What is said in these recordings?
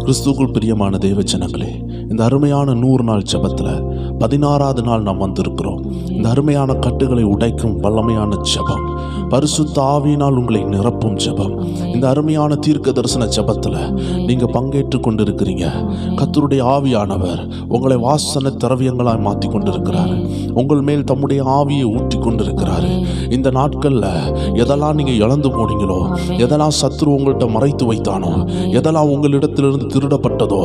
கிறிஸ்துவுக்குள் பிரியமான தேவ ஜனங்களே, இந்த அருமையான 100 நாள் ஜெபத்துல 16வது நாள் நாம் வந்திருக்கிறோம். இந்த அருமையான கட்டுகளை உடைக்கும் வல்லமையான ஜெபம், பரிசுத்த ஆவியினால் உங்களை நிரப்பும் ஜெபம். இந்த அருமையான தீர்க்க தரிசன ஜெபத்துல நீங்க பங்கேற்று கொண்டிருக்கிறீங்க. கர்த்தருடைய ஆவியானவர் உங்களை வாசன திரவியங்களாய் மாற்றி கொண்டிருக்கிறாரு. உங்கள் மேல் தம்முடைய ஆவியை ஊற்றி கொண்டிருக்கிறாரு. இந்த நாட்கள்ல எதெல்லாம் நீங்க இழந்து போனீங்களோ, எதெல்லாம் சத்துரு உங்கள்கிட்ட மறைத்து வைத்தானோ, எதெல்லாம் உங்களிடத்திலிருந்து திருடப்பட்டதோ,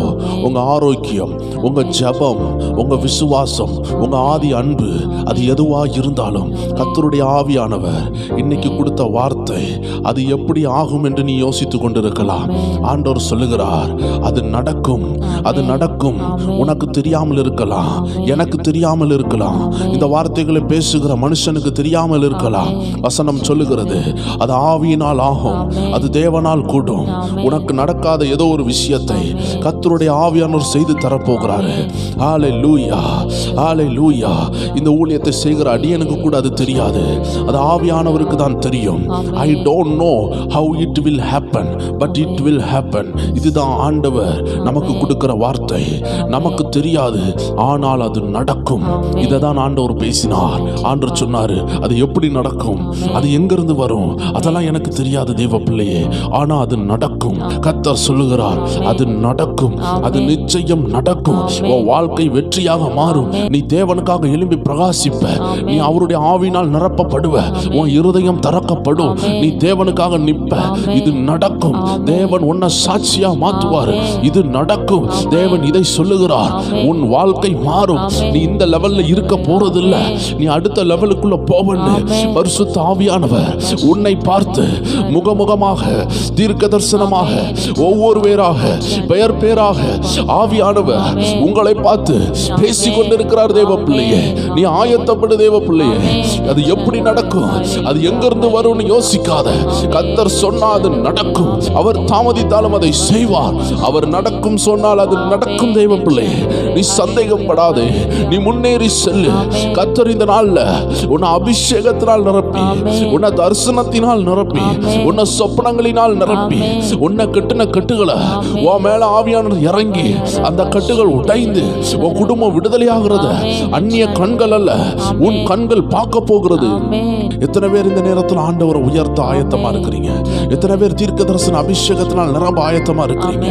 உங்க ஆரோக்கியம், உங்க ஜெபம், உங்க விசுவாசம், உங்க ஆதி அன்பு, அது எதுவா இருந்தாலும் கர்த்தருடைய ஆவியானவர் இன்னைக்கு கொடுத்த வார்த்தை அது எப்படி ஆகும் என்று நீ யோசித்துக் கொண்டிருக்கலாம். ஆண்டவர் சொல்லுகிறார், அது நடக்கும், அது நடக்கும். உனக்கு தெரியாமல் இருக்கலாம், எனக்கு தெரியாமல் இருக்கலாம், இந்த வார்த்தைகளை பேசுகிற மனுஷனுக்கு தெரியாமல் இருக்கலாம். வசனம் சொல்லுகிறது, அது ஆவியினால் ஆகும், அது தேவனால் கூடும். உனக்கு நடக்காத ஏதோ ஒரு விஷயத்தை கர்த்தருடைய ஆவியானவர் செய்து தரப்போகிறாரு. ஹல்லேலூயா, ஹல்லேலூயா. இந்த ஊழியத்தை செய்கிற அடியனுக்கு கூட அது தெரியாது, அது ஆவியானவருக்கு தான் தெரியும். I don't know how it will happen, but it will happen. இதுதான் ஆண்டவர் நமக்கு கொடுக்கிற வார்த்தை. நமக்கு தெரியாது, ஆனால் அது நடக்கும். இதை தான் ஆண்டவர் பேசினார். ஆண்டவர் சொன்னாரு, அது எப்படி நடக்கும், அது எங்கிருந்து வரும், அதெல்லாம் எனக்கு தெரியாது தேவ பிள்ளையே, ஆனா அது நடக்கும். கர்த்தர் சொல்லுகிறார், அது நடக்கும், அது நிச்சயம் நடக்கும். உன் வாழ்க்கை வெற்றியாக மாறும். நீ தேவனுக்காக எழும்பி பிரகாசிப்ப, நீ அவருடைய ஆவியினால் நிரப்பப்படுவ, உன் இருதயம் திறக்கப்படும், நீ தேவனுக்காக நிற்ப. இது நடக்கும். தேவன் உன்னை சாட்சியா மாற்றுவார். இது நடக்கும். தேவன் இதை சொல்லுகிறார். உன் வாழ்க்கை மாறும். நீ இந்த லெவல்ல இருக்க போறதில்ல, நீ அடுத்த லெவலுக்குள்ள போவன்னு பரிசுத்த ஆவியானவர் உன்னை பார்த்து முகமுகமாக தீர்க்க தரிசனமாக ஒவ்வொரு பேராக பெயர் பேராக ஆவியானவர் உங்களை பார்த்து பேசிக் கொண்டிருக்கிறார். தேவ பிள்ளையே, நீ ஆயத்தப்படு தேவ பிள்ளையே. அது எப்படி நடக்கும், அது எங்கிருந்து வரும்னு யோசிக்காத. கர்த்தர் சொன்னா அது நடக்கும். அவர் தாமதித்தாலும் அதை செய்வார். அவர் நடக்கும் சொன்னால் அது நடக்கும். தேவ பிள்ளையே, நீ சந்தேகப்படாதே, நீ முன்னேறி செல்லு. கர்த்தர் இந்த நாள்ல உன்னை அபிஷேகத்தினால் நிரப்பி, உன்னை தரிசனத்தினால் நிரப்பி, உன்னை சொப்பனங்களினால் நிரப்பி, உன்னை கட்டின கட்டுகளை உன் மேல ஆவியானவர் இறங்கி அந்த கட்டுகள் உடைந்து உன் குடும்பம் விடுதலையாகிறத அந்நிய கண்கள் அல்ல, உன் கண்கள் பார்க்க போகிறது. எத்தனை பேர் இந்த நேரத்தில் ஆண்டவரை உயர்த்த ஆயத்தமா இருக்கிறீங்க? எத்தனை பேர் தீர்க்க தரிசன அபிஷேகத்தினால் நிரம்ப ஆயத்தமா இருக்கிறீங்க?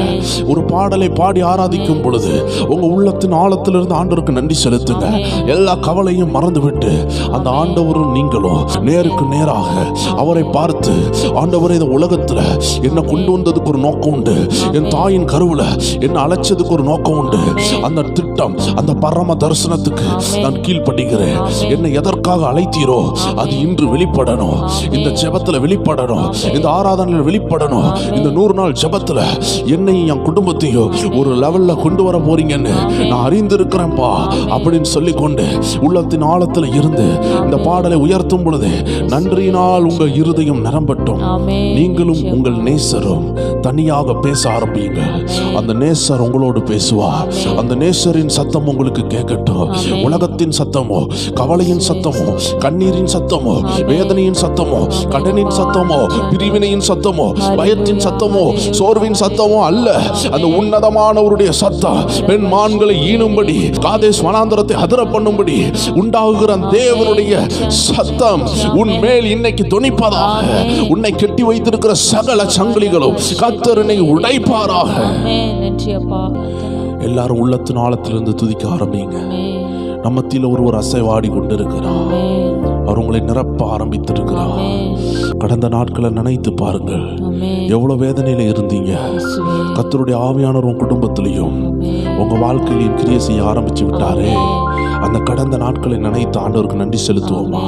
ஒரு பாடலை பாடி ஆராதிக்கும் பொழுது உங்க உள்ளத்தின் ஆழத்திலிருந்து ஆண்டவருக்கு நன்றி செலுத்துங்க. எல்லா கவலையும் மறந்துவிட்டு அந்த ஆண்டவரும் நீங்களும் நேருக்கு நேராக அவரை பார்த்து, ஆண்டவரே, இந்த உலகத்துல என்ன கொண்டு வந்ததுக்கு ஒரு நோக்கம் உண்டு, என் தாயின் கருவுல என்ன அழைச்சதுக்கு ஒரு நோக்கம் உண்டு. அந்த திட்டம், அந்த பரம தரிசனத்துக்கு நான் கீழ்ப்படிகிறேன். என்னை எதற்காக அழைத்தீரோ அது இன்று வெளிப்படணும். இந்த ஜெபத்துல வெளிப்படணும், இந்த ஆராதனையில் வெளிப்படணும். இந்த 100 நாள் ஜெபத்துல என்னையும் என் குடும்பத்தையும் ஒரு லெவல்ல கொண்டு வர போறீங்கன்னு நான் அறிந்திருக்கிறேன்ப்பா அப்படின்னு சொல்லிக்கொண்டு உள்ளத்தின் ஆழத்துல இருந்து இந்த பாடலை உயர்த்தும் பொழுது நன்றியினால் உங்கள் இருதயம் நிரம்பட்டும். நீங்களும் உங்கள் நேசரும் தனியாக பேச ஆரம்பிங்க. அந்த நேசர் உங்களோடு பேசுவார். அந்த நேசரின் சத்தம் உங்களுக்கு கேட்கட்டும். உலகத்தின் சத்தமோ, கவலையின் சத்தமோ, கண்ணீரின் சத்தமோ, வேதனையின் சத்தமோ, கடனின் சத்தமோ, பிரிவினையின் சத்தமோ, பயத்தின் சத்தமோ, சோர்வின் சத்தமோ அல்ல. அந்த உன்னதமானவருடைய சத்தம் பெண் மான்களை ஈனும்படி, காதேஸ் வனாந்தரத்தை அதிர பண்ணும்படி உண்டாகுகிற தேவனுடைய சத்தம் உன் மேல் இன்னைக்கு தொனிப்பதாக. உன்னை கட்டி வைத்திருக்கிற சகல சங்கிலிகளும் கர்த்தரனை உடைப்பாராக. எல்லாரும் உள்ளத்தின் ஆழத்திலிருந்து துதிக்க ஆரம்பிங்க. நம்மத்தில ஒரு அசைவாடி கொண்டிருக்கிறார். அவர் உங்களை நிரப்ப ஆரம்பித்திருக்கிறார். கடந்த நாட்களை நினைத்து பாருங்கள், எவ்வளவு வேதனையில இருந்தீங்க. கர்த்தருடைய ஆவியானவர் உங்க குடும்பத்திலையும் உங்க வாழ்க்கையிலையும் கிரியை செய்ய ஆரம்பிச்சு விட்டாரே. அந்த கடந்த நாட்களை நினைத்து ஆண்டவருக்கு நன்றி செலுத்துவோமா?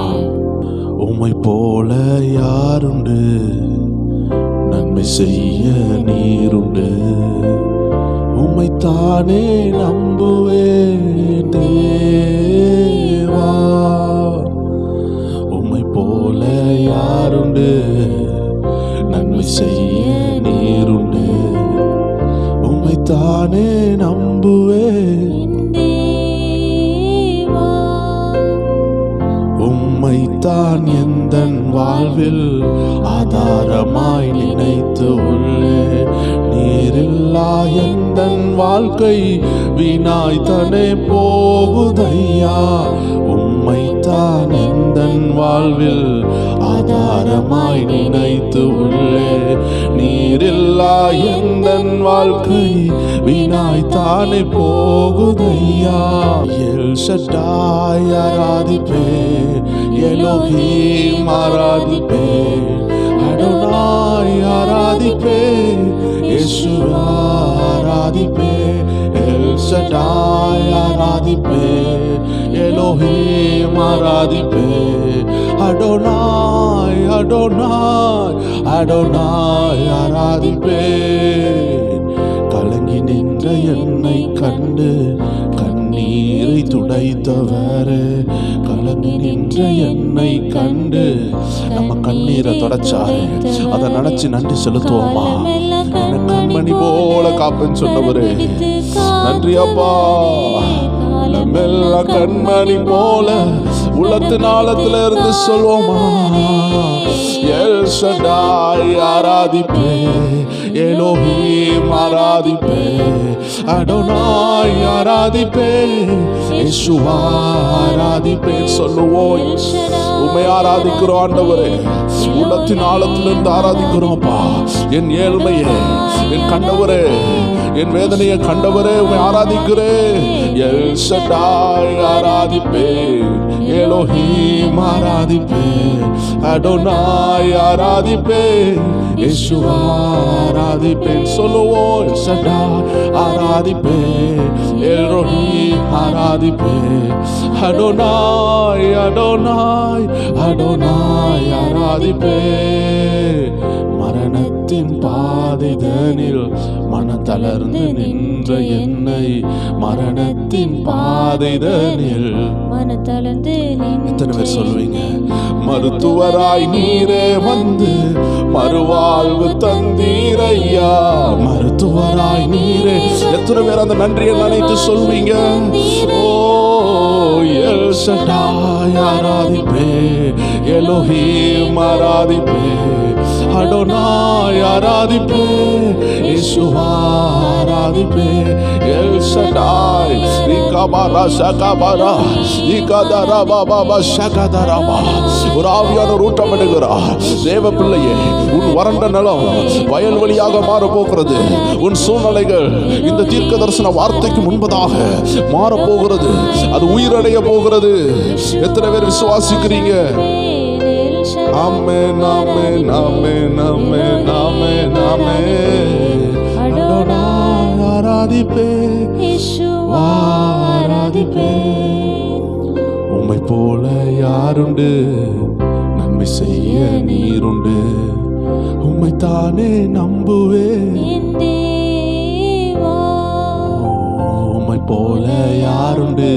உம்மை போல யாருண்டு, நன்மை செய்ய நீருண்டு, உம்மைத்தானே நம்புவேன் தேவா. உம்மை போல யாருண்டு, நன்மை செய்ய நீருண்டு, உம்மைத்தானே நம்புவேன். உம்மைத்தான் எந்தன் வாழ்வில் ஆதாரமாய் நினைத்து உள்ளே. நீர் நீரில்லா எந்தன் வாழ்க்கை வீணாய்த்தானே போகுதையா. உம்மைத்தான் எந்தன் வாழ்வில் ஆதாரமாய் நினைத்து உள்ளே. நீரில்லா எந்தன் வாழ்க்கை வீணாய்த்தானே போகுதையா. எல் ஷடாய் ஆராதிப்பே, எலோஹீம் ஆராதிப்பே, அடோனாய் ஆராதிப்பே, யேசுவா ஆராதிப்பே, எல் ஷடாய் ஆராதிப்பே, எலோஹீம் ஆராதிப்பே, அடோனாய் அடோனாய் அடோனாய் ஆராதிப்பே. கலங்கி நின்ற என்னை கண்டு கண்ணீரை துடைத்தவரே. கலங்கி நின்ற என்னை கண்டு நம்ம கண்ணீரை தொடச்சாரு. அதை நினைச்சு நன்றி செலுத்துவோமா. என்ன கண்மணி போல காப்பேன்னு சொன்னவரே நன்றி அப்பா. மெல்ல கண்மணி போல உள்ளத்து நாளத்துல இருந்து சொல்வோமா. எல் ஷடாய் ஆராதிப்பே, எலோஹீம் ஆராதிப்பே, அடோனாய் ஆராதிப்பே, யேசுவா ஆராதிப்பே சொல்லுவோம். உம்மை ஆராதிக்கிறோம் ஆண்டவரே. உள்ளத்தின் ஆழத்திலிருந்து ஆராதிக்கிறோம்ப்பா. என் ஏழ்மையே, என் கண்டவரே, என் வேதனையை கண்டவரே உம்மை ஆராதிக்கிறேன். எல் ஷடாய் ஆராதிப்பே, எலோஹீம் ஆராதிப்பே, அடோனாய் ஆராதிப்பே, யேசுவா ஆராதிப்பே சொல்லுவோம். எல் ஷடாய் ஆராதிப்பே, எலோஹீம் ஆராதிப்பே, அடோனாய் அடோனாய் அடோனாய் ஆராதிப்பே. மரணத்தின் பாதைதனில் மனதளர்ந்து நின்ற என்னை, மரணத்தின் பாதைதனில் மனதளர்ந்து. எத்தனை பேர் சொல்லுவீங்க மருத்துவராய் நீரே வந்து மறுவாழ்வு தந்தீரையா. மருத்துவராய் நீரே. எத்தனை பேர் அந்த நன்றியை நினைத்து சொல்வீங்க. ஓ எல் ஷடாய் ஆராதிப்பே, எலோஹீம் ஆராதிப்பே, அடோனாய் ஆராதிப்பே, யேசுவா ஆராதிப்பே. எல் ஷடாய் இகபாரா ஷகபாரா இகதரா பாபா ஷகதரா. ஒரு ஆவியானவர் ஊற்றப்படுகிறார். தேவ பிள்ளையே, உன் வறண்ட நிலம் வயல்வெளியாக மாற போகிறது. உன் சூழ்நிலைகள் இந்த தீர்க்க தரிசன வார்த்தைக்கு முன்பதாக மாறப்போகிறது. அது உயிரடைய போகிறது. எத்தனை பேர் விசுவாசிக்கிறீங்க? ஆமென் ஆமென் ஆமென் ஆமென் ஆமென் ஆமென். அடோனாய் ஆராதிப்பே, யேசுவா ஆராதிப்பே. உம்மை போல யாருண்டு? நன்மை செய்ய நீருண்டு. உம்மைத்தானே நம்புவேன். உம்மை போல யாருண்டு?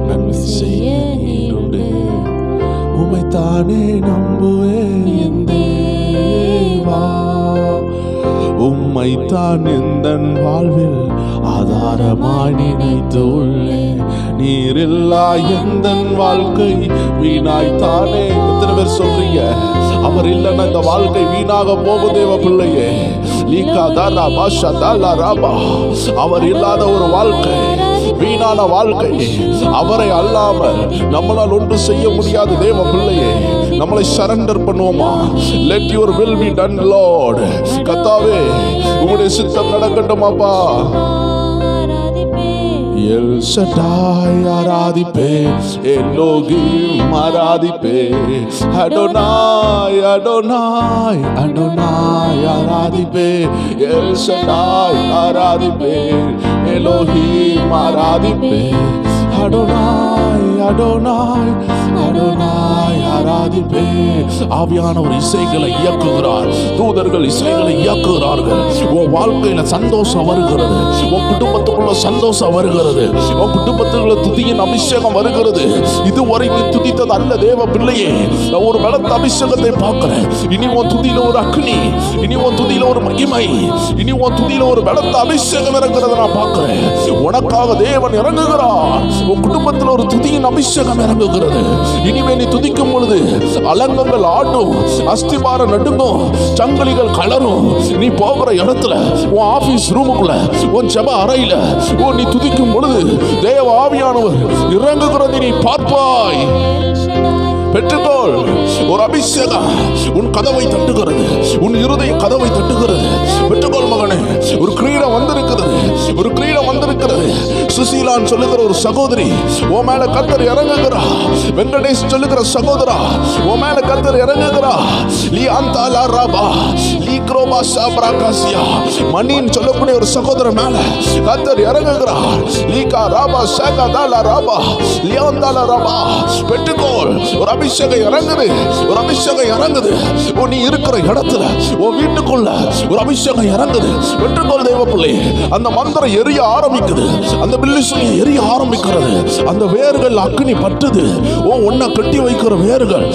நன்மை செய்ய நீருண்டு. உம்மைத்தானே நம்புவேன் என் தேவா. உம்மைத்தான் எந்தன் வாழ்வில் ஆதாரமாய் நினைத்து உள்ளேன். நீரில்லா எந்தன் வாழ்க்கை வீணாய்த்தானே. எத்தனை பேர் சொல்றீங்க அவர் இல்லைன்னா இந்த வாழ்க்கை வீணாக போகும்? தேவ பிள்ளையே, அவர் இல்லாத ஒரு வாழ்க்கை வீணான வாழ்க்கை. அவரை அல்லாமல் நம்மளால் ஒன்று செய்ய முடியாது. தேவ பிள்ளையே, நம்மளை சரண்டர் பண்ணுவோமா. Let your will be done Lord. கர்த்தாவே, உம்முடைய சித்தம் நடக்கட்டும் அப்பா. எல் ஷடாய் ஆராதிப்பே, எலோஹீம் ஆராதிப்பே, அடோனாய் அடோனாய் அடோனாய் ஆராதிப்பே. எல் ஷடாய் ஆராதிப்பே, எலோஹீம் ஆராதிப்பே, அடோனாய் அடோனாய் அடோனாய் ஆராதிப்பே. ஆவியானவர் இசைகளை இயக்குகிறார். தூதர்கள் இசைகளை இயக்குகிறார்கள். உன் வாழ்க்கையில சந்தோஷம் வருகிறது. உன் குடும்பத்துக்குள்ள சந்தோஷம் வருகிறது. உன் குடும்பத்துக்குள்ள துதியின் அபிஷேகம் வருகிறது. இதுவரை நீ துதித்தது அல்ல தேவ பிள்ளையே. நான் ஒரு பலத்த அபிஷேகத்தை பார்க்கிறேன். இனி உன் துதியில ஒரு அக்னி, இனி உன் துதியில ஒரு மகிமை, இனி உன் துதியில ஒரு பலத்த அபிஷேகம் இறங்குறத நான் பார்க்கிறேன். உனக்காக தேவன் இறங்குகிறார். உன் குடும்பத்தில் ஒரு துதியின் அபிஷேகம் இறங்குகிறது. இனிமே நீ துதிக்கும் பொழுது அலங்கங்கள் ஆடும், அஸ்திபாரம் நடுங்கும், சங்கிலிகள் கலரும். நீ போகிற இடத்துல, உன் ஆபீஸ் ரூமுக்குள்ள, உன் ஜெப அறையில நீ துதிக்கும் பொழுது தேவ ஆவியானவர் இறங்குகிறதை நீ பார்ப்பாய். பெற்றுக்கொள். ஒரு அபிஷேகம் உன் கதவை தட்டுகிறது, உன் இருதய கதவை தட்டுகிறது. பெற்றுக்கொள் மகனே. ஒரு கிரீடம் வந்திருக்கிறது, ஒரு கிரீடம் வந்திருக்கிறது. சுசீலான் சொல்லுகிற ஒரு சகோதரி, ஓ மேல கர்த்தர் இறங்குகிறா. வெங்கடேஷ் சொல்லுகிற சகோதரா, ஓ மேல கர்த்தர் இறங்குகிறா. லியாந்தாலா ராபா லீக்ரோபா சாப்ராகாசியா மணின் சொல்லக்கூடிய ஒரு சகோதரர் மேல கர்த்தர் இறங்குகிறார். லீகா ராபா சாகாதாலா ராபா லியாந்தாலா ராபா. பெற்றுக்கொள். ஒரு அபிஷேகம் இறங்குது, ஒரு அபிஷேகம் இறங்குது. நீ இருக்கிற இடத்துல, உன் வீட்டுக்குள்ள ஒரு அபிஷேகம் இறங்குது. பெற்றுக்கொள் தேவ பிள்ளை. அந்த மந்திரம் எரிய ஆரம்பிக்குது, அந்த பில்லிசுனி எரிய ஆரம்பிக்கிறது. அந்த வேர்கள் அக்னி பட்டுது. உன்னை கட்டி வைக்கிற வேர்கள்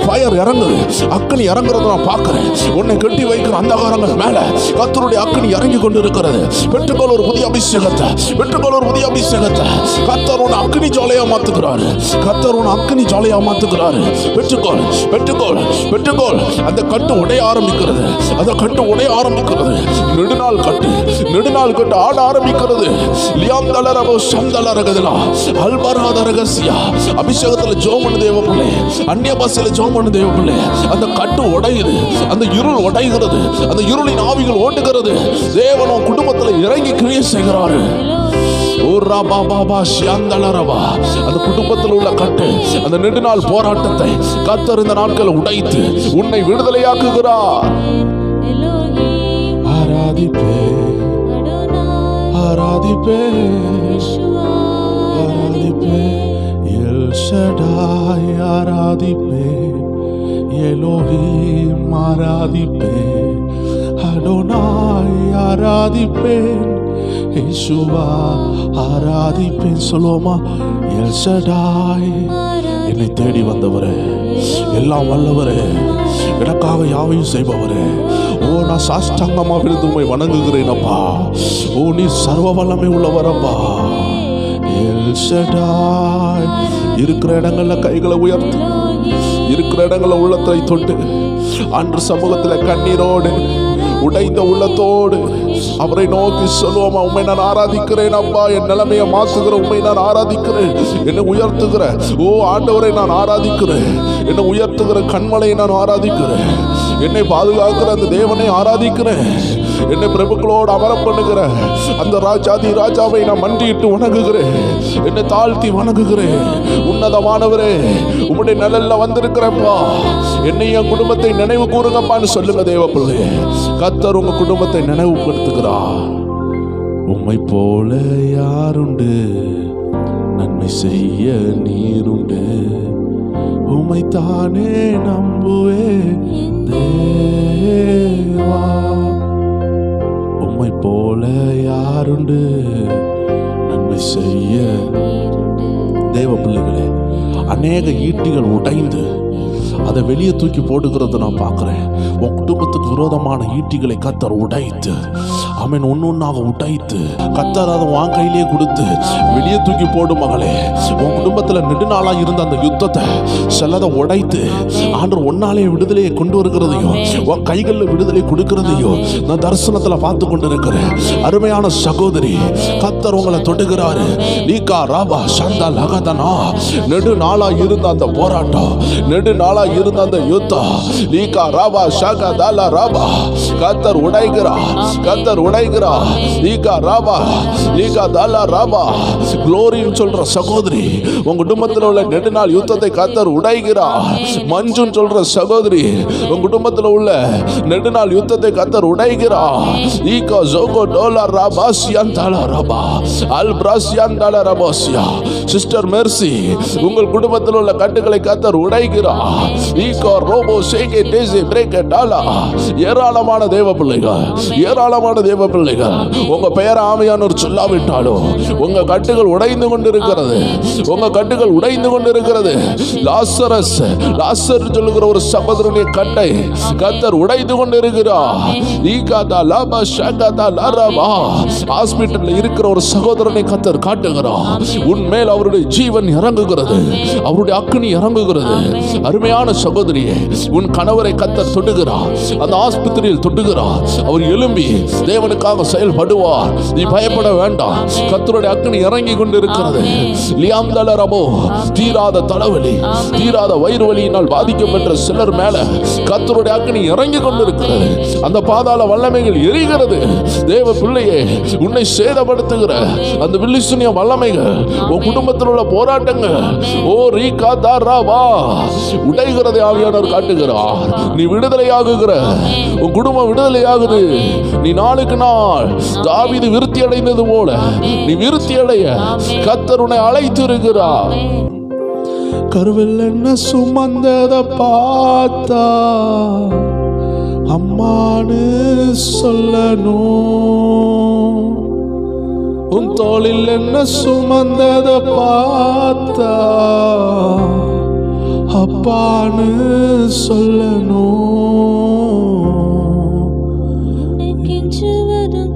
ஃபயர் இறங்குது. அக்னி இறங்குறத நான் பார்க்கிறேன். உன்னை கட்டி வைக்கிற அந்தகாரங்கள் மேல கர்த்தருடைய அக்னி இறங்கி கொண்டு இருக்கிறது. பெற்றுக்கொள் ஒரு புதிய அபிஷேகத்தை, பெற்றுக்கொள் ஒரு புதிய அபிஷேகத்தை. கர்த்தர் உன்னை அக்னி ஜோலையா மாத்துகிறாரு. கர்த்தர் உன்னை அக்னி ஜாலியா மாத்துகிறாரு. பெற்றுக்கொள், பெற்றுக்கொள், பெற்றுக்கொள். அந்த கட்டு உடைய ஆரம்பிக்கிறது, அந்த கட்டு உடைய ஆரம்பிக்கிறது. நெடுநாள் கட்டு, நெடுநாள் கட்டு ஆட ஆரம்பிக்கிறது. லியாந்தலரபோ சந்தலரகதலா அல்பராத ரகசியா. அபிஷேகத்துல ஜோமன் தேவ பிள்ளை, அந்நிய பாஷையில ஜோமன் தேவ பிள்ளை. அந்த கட்டு உடையுது, அந்த இருள் உடைகிறது, அந்த இருளின் ஆவிகள் ஓட்டுகிறது. தேவனும் குடும்பத்தில் இறங்கி கிரியை செய்கிறாரு. அந்த குடும்பத்தில் உள்ள கட்டு, அந்த நெடுநாள் போராட்டத்தை கர்த்தர் இந்த நாட்களை உடைத்து உன்னை விடுதலையாக்குகிறார். ஆராதிப்பே, ஆராதிப்பே, ஆராதிப்பே. எல் ஷடாய் ஆராதிப்பே, எலோஹிம் ஆராதிப்பே, அடோனாய் ஆராதிப்பேன், இயேசுவா ஆராதிப்பேன். சொல்லுவோமா? எல் ஷடாய். என்னை தேடி வந்தவரே, எல்லாம் வல்லவரே, எனக்காக யாவையும் செய்பவரே, நான் சாஷ்டாங்கமா விழுந்து உம்மை வணங்குகிறேன் அப்பா. நீ சர்வ வல்லமை உள்ளவரப்பா. எல் ஷடாய். இருக்கிற இடங்கள்ல கைகளை உயர்த்து, இருக்கிற இடங்கள்ல உள்ளத்தை தொட்டு அன்று சமூகத்தில் கண்ணீரோடு உடைந்த உள்ளத்தோடு அவரை நோக்கி சொல்லுவோமா? உண்மை நான் ஆராதிக்கிறேன் அப்பா. என் நிலைமையை மாற்றுகிற உண்மை நான் ஆராதிக்கிறேன். என்னை உயர்த்துகிற ஆண்டவரை நான் ஆராதிக்கிறேன். என்னை உயர்த்துகிற கண்மலையை நான் ஆராதிக்கிறேன். என்னை பாதுகாக்கிற அந்த தேவனை ஆராதிக்கிறேன். என்னை பிரபுக்களோடு அமர பண்ணுகிற அந்த ராஜாதி ராஜாவை நான் மண்டியிட்டு வணங்குகிறேன். என்னை தாழ்த்தி வணங்குகிறேன். உன்னதமானவரே, உம்முடைய நிழல்ல வந்திருக்கிறப்பா, என்னை என் குடும்பத்தை நினைவு கூறுங்கப்பான்னு சொல்லுங்க தேவ பிள்ளை. கர்த்தர் உங்க குடும்பத்தை நினைவுபடுத்துகிறார். உம்மை போல யாருண்டு, நன்மை செய்ய நீருண்டு, உம்மைத்தானே நம்புவே தேவா. உம்மை போல யாருண்டு, நன்மை செய்ய. தேவ பிள்ளைகளே, அநேக ஈட்டிகள் உடைந்து அதை வெளியே தூக்கி போடுகிறத நான் பார்க்கிறேன். உன் குடும்பத்துக்கு விரோதமான ஈட்டிகளை கர்த்தர் உடைத்து, அவன் ஒன்னொன்னாக உடைத்து கர்த்தர் அதை உன் கையிலேயே கொடுத்து வெளியே தூக்கி போடும் மகளே. உன் குடும்பத்தில் நெடுநாளா இருந்த அந்த யுத்தத்தை சிலதை உடைத்து ஆண்டவர் ஒன்னாலே விடுதலையை கொண்டு வருகிறதையும் உன் கைகளில் விடுதலை கொடுக்கிறதையும் நான் தரிசனத்தில் பார்த்து கொண்டு இருக்கிறேன். அருமையான சகோதரி, கர்த்தர் உங்களை தொடுகிறாரு. லீகா ராபா சந்தா லகதனா. நெடுநாளா இருந்த அந்த போராட்டம், நெடுநாளா இருந்த அந்த யுத்தம், லீகா ராபா ஷகதாலா ராபா, கர்த்தர் உடைகிறார், கர்த்தர் உடைகிறார். லீகா ராபா லீகா தாலா ராபா. குளோரின்னு சொல்ற சகோதரி, உங்க குடும்பத்தில் உள்ள நெடுநாள் யுத்தத்தை கர்த்தர் உடைகிறார். மஞ்சுன்னு சொல்ற சகோதரி, உங்க குடும்பத்தில் உள்ள நெடுநாள் யுத்தத்தை கர்த்தர் உடைகிறார். ஈகா ஜோகோ டோலா ராபா சியான் தாலா ராபா அல் பிராசியான் தாலா ராபாசியா. சிஸ்டர் மெர்சி, உங்கள் குடும்பத்தில் உள்ள கட்டுகளை கர்த்தர் உடைகிறார். ஈகா ரோபோ சேகே டேசே பிரேக்கே டாலா. ஏராளமான தேவ பிள்ளைகள், ஏராளமான தேவ பிள்ளைகள், உங்க பெயர் ஆமையானோர் சொல்லாவிட்டாலும் உங்க கட்டுகள் உடைந்து கொண்டிருக்கிறது. உங்க கட்டுகள் உடைந்து கொண்டிருக்கிறது. லாசரஸ், லாசர் சொல்லுகிற ஒரு சகோதரனுடைய கட்டை கர்த்தர் உடைத்து கொண்டிருக்கிறார். ஹாஸ்பிட்டல்ல இருக்கிற ஒரு சகோதரனை கர்த்தர் காட்டுகிறார். உன்மேல் அவருடைய ஜீவன் இறங்குகிறது, அவருடைய அக்கினி இறங்குகிறது. அருமையான சகோதரியே, உன் கணவரை கர்த்தர் தொடுகிறார், அந்த ஆஸ்பத்திரியில் தொடுகிறார். அவர் எழும்பி தேவனுக்காக செயல்படுவார். நீ பயப்பட வேண்டாம். கர்த்தருடைய அக்கினி இறங்கி கொண்டிருக்கிறது. தீராத தலைவலி, தீராத வயிறு வலியினால் பாதிக்கப்பட்ட சிலர் மேல கர்த்தருடைய அக்கினி இறங்கி கொண்டிருக்கிறது. அந்த பாதாள வல்லமைகள் எரிகிறது. தேவ பிள்ளையே, உன்னை சேதப்படுத்துகிற அந்த வில்லிசுனிய வல்லமைகள், உன் குடும்பத்தில் உள்ள போராட்டங்கள் உடைகிறதை ஆவியானவர் காட்டுகிறார். நீ விடுதலையாகுகிற, உன் குடும்பம் விடுதலையாகுது. நீ நாளுக்கு நாள் தாவீது விருத்தி அடைந்தது போல நீ விருத்தி அடைய கர்த்தர் உன்னை அழைத்து இருக்கிறார். கருவில் என்ன சுமந்தத பார்த்தா அம்மானு சொல்லணும். உன் தோளில் என்ன சுமந்தத பார்த்தா அப்பானு சொல்லணும்.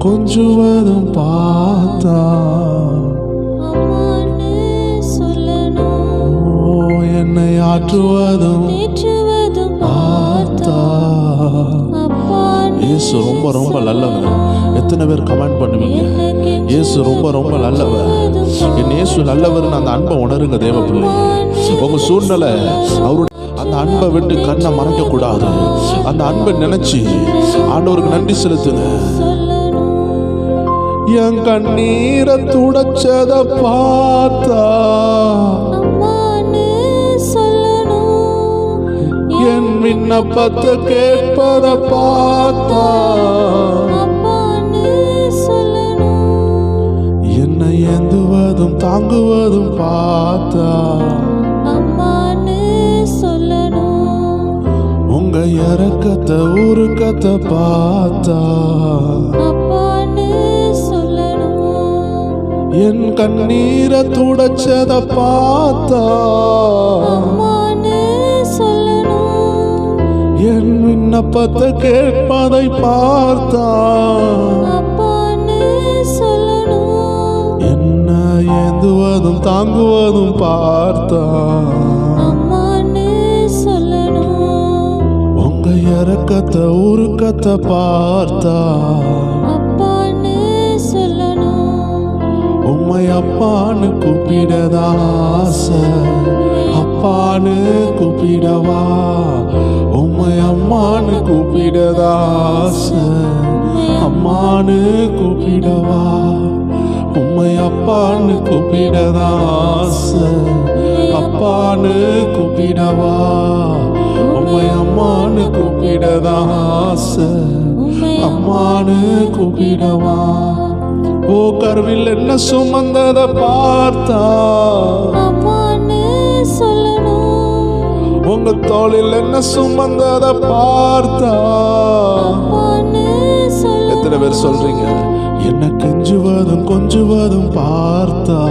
கொஞ்சுவதும் பார்த்தா என்னை ஆற்றுவதும் பார்த்தா. இயேசு ரொம்ப ரொம்ப நல்லவர். எத்தனை பேர் கமெண்ட் பண்ணுவீங்க, இயேசு ரொம்ப ரொம்ப நல்லவர், என் இயேசு நல்லவர்னு அந்த அன்பை உணருங்க தேவ பிள்ளை. உங்க சூழ்நிலை அவருடைய அந்த அன்பை விட்டு கண்ணை மறைக்க கூடாது. அந்த அன்பை நினைச்சு ஆண்டவருக்கு நன்றி செலுத்துங்க. என் கண்ணீரை துடைச்சத பார்த்தா என் விண்ணப்பத்தை கேட்பத பார்த்தா என்னை ஏந்துவதும் தாங்குவதும் பார்த்தா உங்க இறக்கத்தை உருக்கத்தை பார்த்தா என் கண்ணீரை துடைச்சத பார்த்தா என் விண்ணப்பத்தை கேட்பதை பார்த்தா என்ன ஏந்துவதும் தாங்குவதும் பார்த்தா உங்க இறக்கத்தை உருக்கத்தை பார்த்தா உம்மை அப்பான்னு கூப்பிடதா ஆசை. அப்பான்னு கூப்பிடவா, உம்மை அம்மான்னு கூப்பிடதா ஆசை. அம்மான்னு கூப்பிடவா, உம்மை அப்பான்னு கூப்பிடதா ஆசை. அப்பான்னு கூப்பிடவா, உம்மை அம்மான்னு கூப்பிடதா ஆசை. அம்மான்னு கூப்பிடவா. ஓ கருவில் என்ன சுமந்தத பார்த்தா உங்க தோளில் என்ன சுமந்தத பார்த்தா. எத்தனை பேர் சொல்றீங்க, என்ன கெஞ்சுவதும் கொஞ்சுவதும் பார்த்தா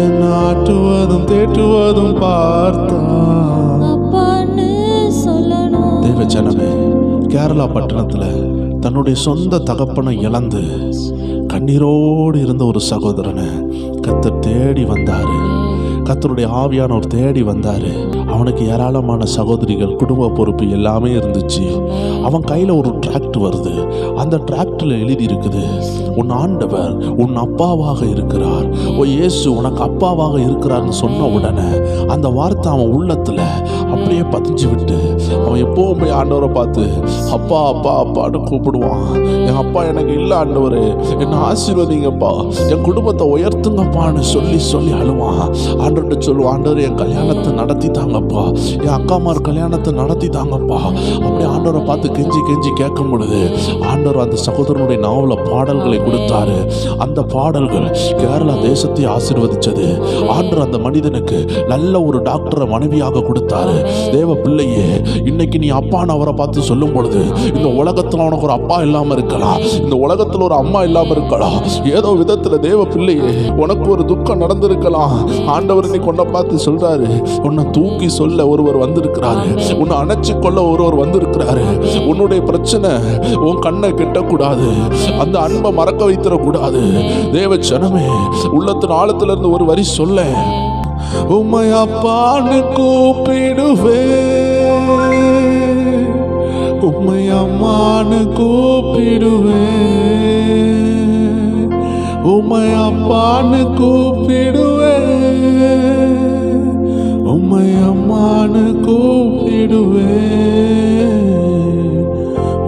என்ன ஆட்டுவதும் தேற்றுவதும் பார்த்தா. தேவ ஜனமே, கேரளா பட்டணத்துல தன்னுடைய சொந்த தகப்பனை இழந்து கண்ணீரோடு இருந்த ஒரு சகோதரனை கர்த்தர் தேடி வந்தாரு. கர்த்தருடைய ஆவியானவர் தேடி வந்தாரு. அவனுக்கு ஏராளமான சகோதரிகள், குடும்ப பொறுப்பு எல்லாமே இருந்துச்சு. அவன் கையில் ஒரு டிராக்ட் வருது. அந்த டிராக்டில் எழுதி இருக்குது, உன் ஆண்டவர் உன் அப்பாவாக இருக்கிறார், ஓ இயேசு உனக்கு அப்பாவாக இருக்கிறார்னு சொன்ன உடனே அந்த வார்த்தை அவன் உள்ளத்தில் அப்படியே பதிஞ்சு விட்டு அவன் எப்போவும் போய் ஆண்டவரை பார்த்து அப்பா அப்பா அப்பான்னு கூப்பிடுவான். என் அப்பா எனக்கு இல்லை ஆண்டவரே, என்னை ஆசீர்வதிங்கப்பா, என் குடும்பத்தை உயர்த்துங்கப்பான்னு சொல்லி சொல்லி அழுவான். ஆண்டவர்கிட்ட சொல்லுவான், ஆண்டவர் என் கல்யாணத்தை நடத்தி தாங்க தாங்கப்பா, என் அக்காமார் கல்யாணத்தை நடத்தி தாங்கப்பா. அப்படி ஆண்டவரை பார்த்து கெஞ்சி கெஞ்சி கேட்கும் பொழுது ஆண்டவர் அந்த சகோதரனுடைய நாவல பாடல்களை கொடுத்தாரு. அந்த பாடல்கள் கேரளா தேசத்தை ஆசீர்வதிச்சது. ஆண்டவர் அந்த மனிதனுக்கு நல்ல ஒரு டாக்டரை மனைவியாக கொடுத்தாரு. தேவ பிள்ளையே, இன்னைக்கு நீ அப்பான்னு அவரை பார்த்து சொல்லும் பொழுது, இந்த உலகத்துல உனக்கு ஒரு அப்பா இல்லாம இருக்கலாம், இந்த உலகத்துல ஒரு அம்மா இல்லாம இருக்கலாம், ஏதோ விதத்துல தேவ பிள்ளையே உனக்கு ஒரு துக்கம் நடந்திருக்கலாம். ஆண்டவர் நீ கொண்ட பார்த்து சொல்றாரு, உன்னை தூக்கி சொல்ல ஒருவர் வந்திருக்கிறாரு, உன்னை அணைச்சு கொள்ள ஒருவர் வந்திருக்கிறாரு. உன்னுடைய பிரச்சனை உன் கண்ணை கெட்டக்கூடாது, அந்த அன்பை மறக்க வைத்திடக்கூடாது. தேவ ஜனமே, உள்ளத்தின் ஆழத்துல இருந்து ஒரு வரி சொல்ல, உம்மை அப்பான்னு கூப்பிடுவே, உம்மை அம்மான்னு கூப்பிடுவே, உம்மை அப்பான்னு கூப்பிடுவே, உம்மை அம்மான்னு கூப்பிடுவே,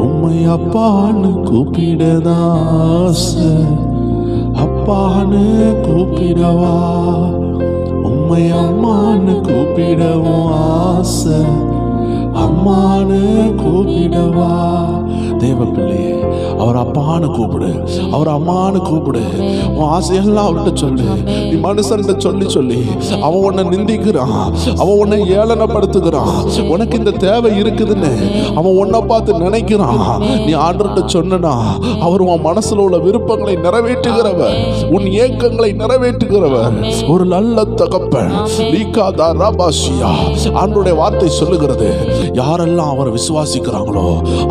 உம்மை அப்பான்னு கூப்பிடதாச, அப்பான்னு கூப்பிடவா, உம்மை அம்மான்னு கூப்பிடவும் ஆசை, அம்மான்னு கூப்பிடவா. தேவ பிள்ளையே, அவர் அப்பான்னு கூப்பிடு, அவர் அம்மான்னு கூப்பிடு. உன் ஆசையெல்லாம் அவர்கிட்ட சொல்லு. நீ மனுஷன்கிட்ட சொல்லி சொல்லி அவன் உன்னை நிந்திக்கிறான், அவன் உன்னை ஏளனப்படுத்துகிறான். உனக்கு இந்த தேவை இருக்குதுன்னு அவன் உன்னை பார்த்து நினைக்கிறான். நீ ஆண்டவர்கிட்ட சொன்னா அவர் உன் மனசுல உள்ள விருப்பங்களை நிறைவேற்றுகிறவர், உன் ஏக்கங்களை நிறைவேற்றுகிறவர். ஒரு நல்ல தகப்பன். ஆண்டவருடைய வார்த்தை சொல்லுகிறது, யாரெல்லாம் அவர் விசுவாசிக்கிறாங்களோ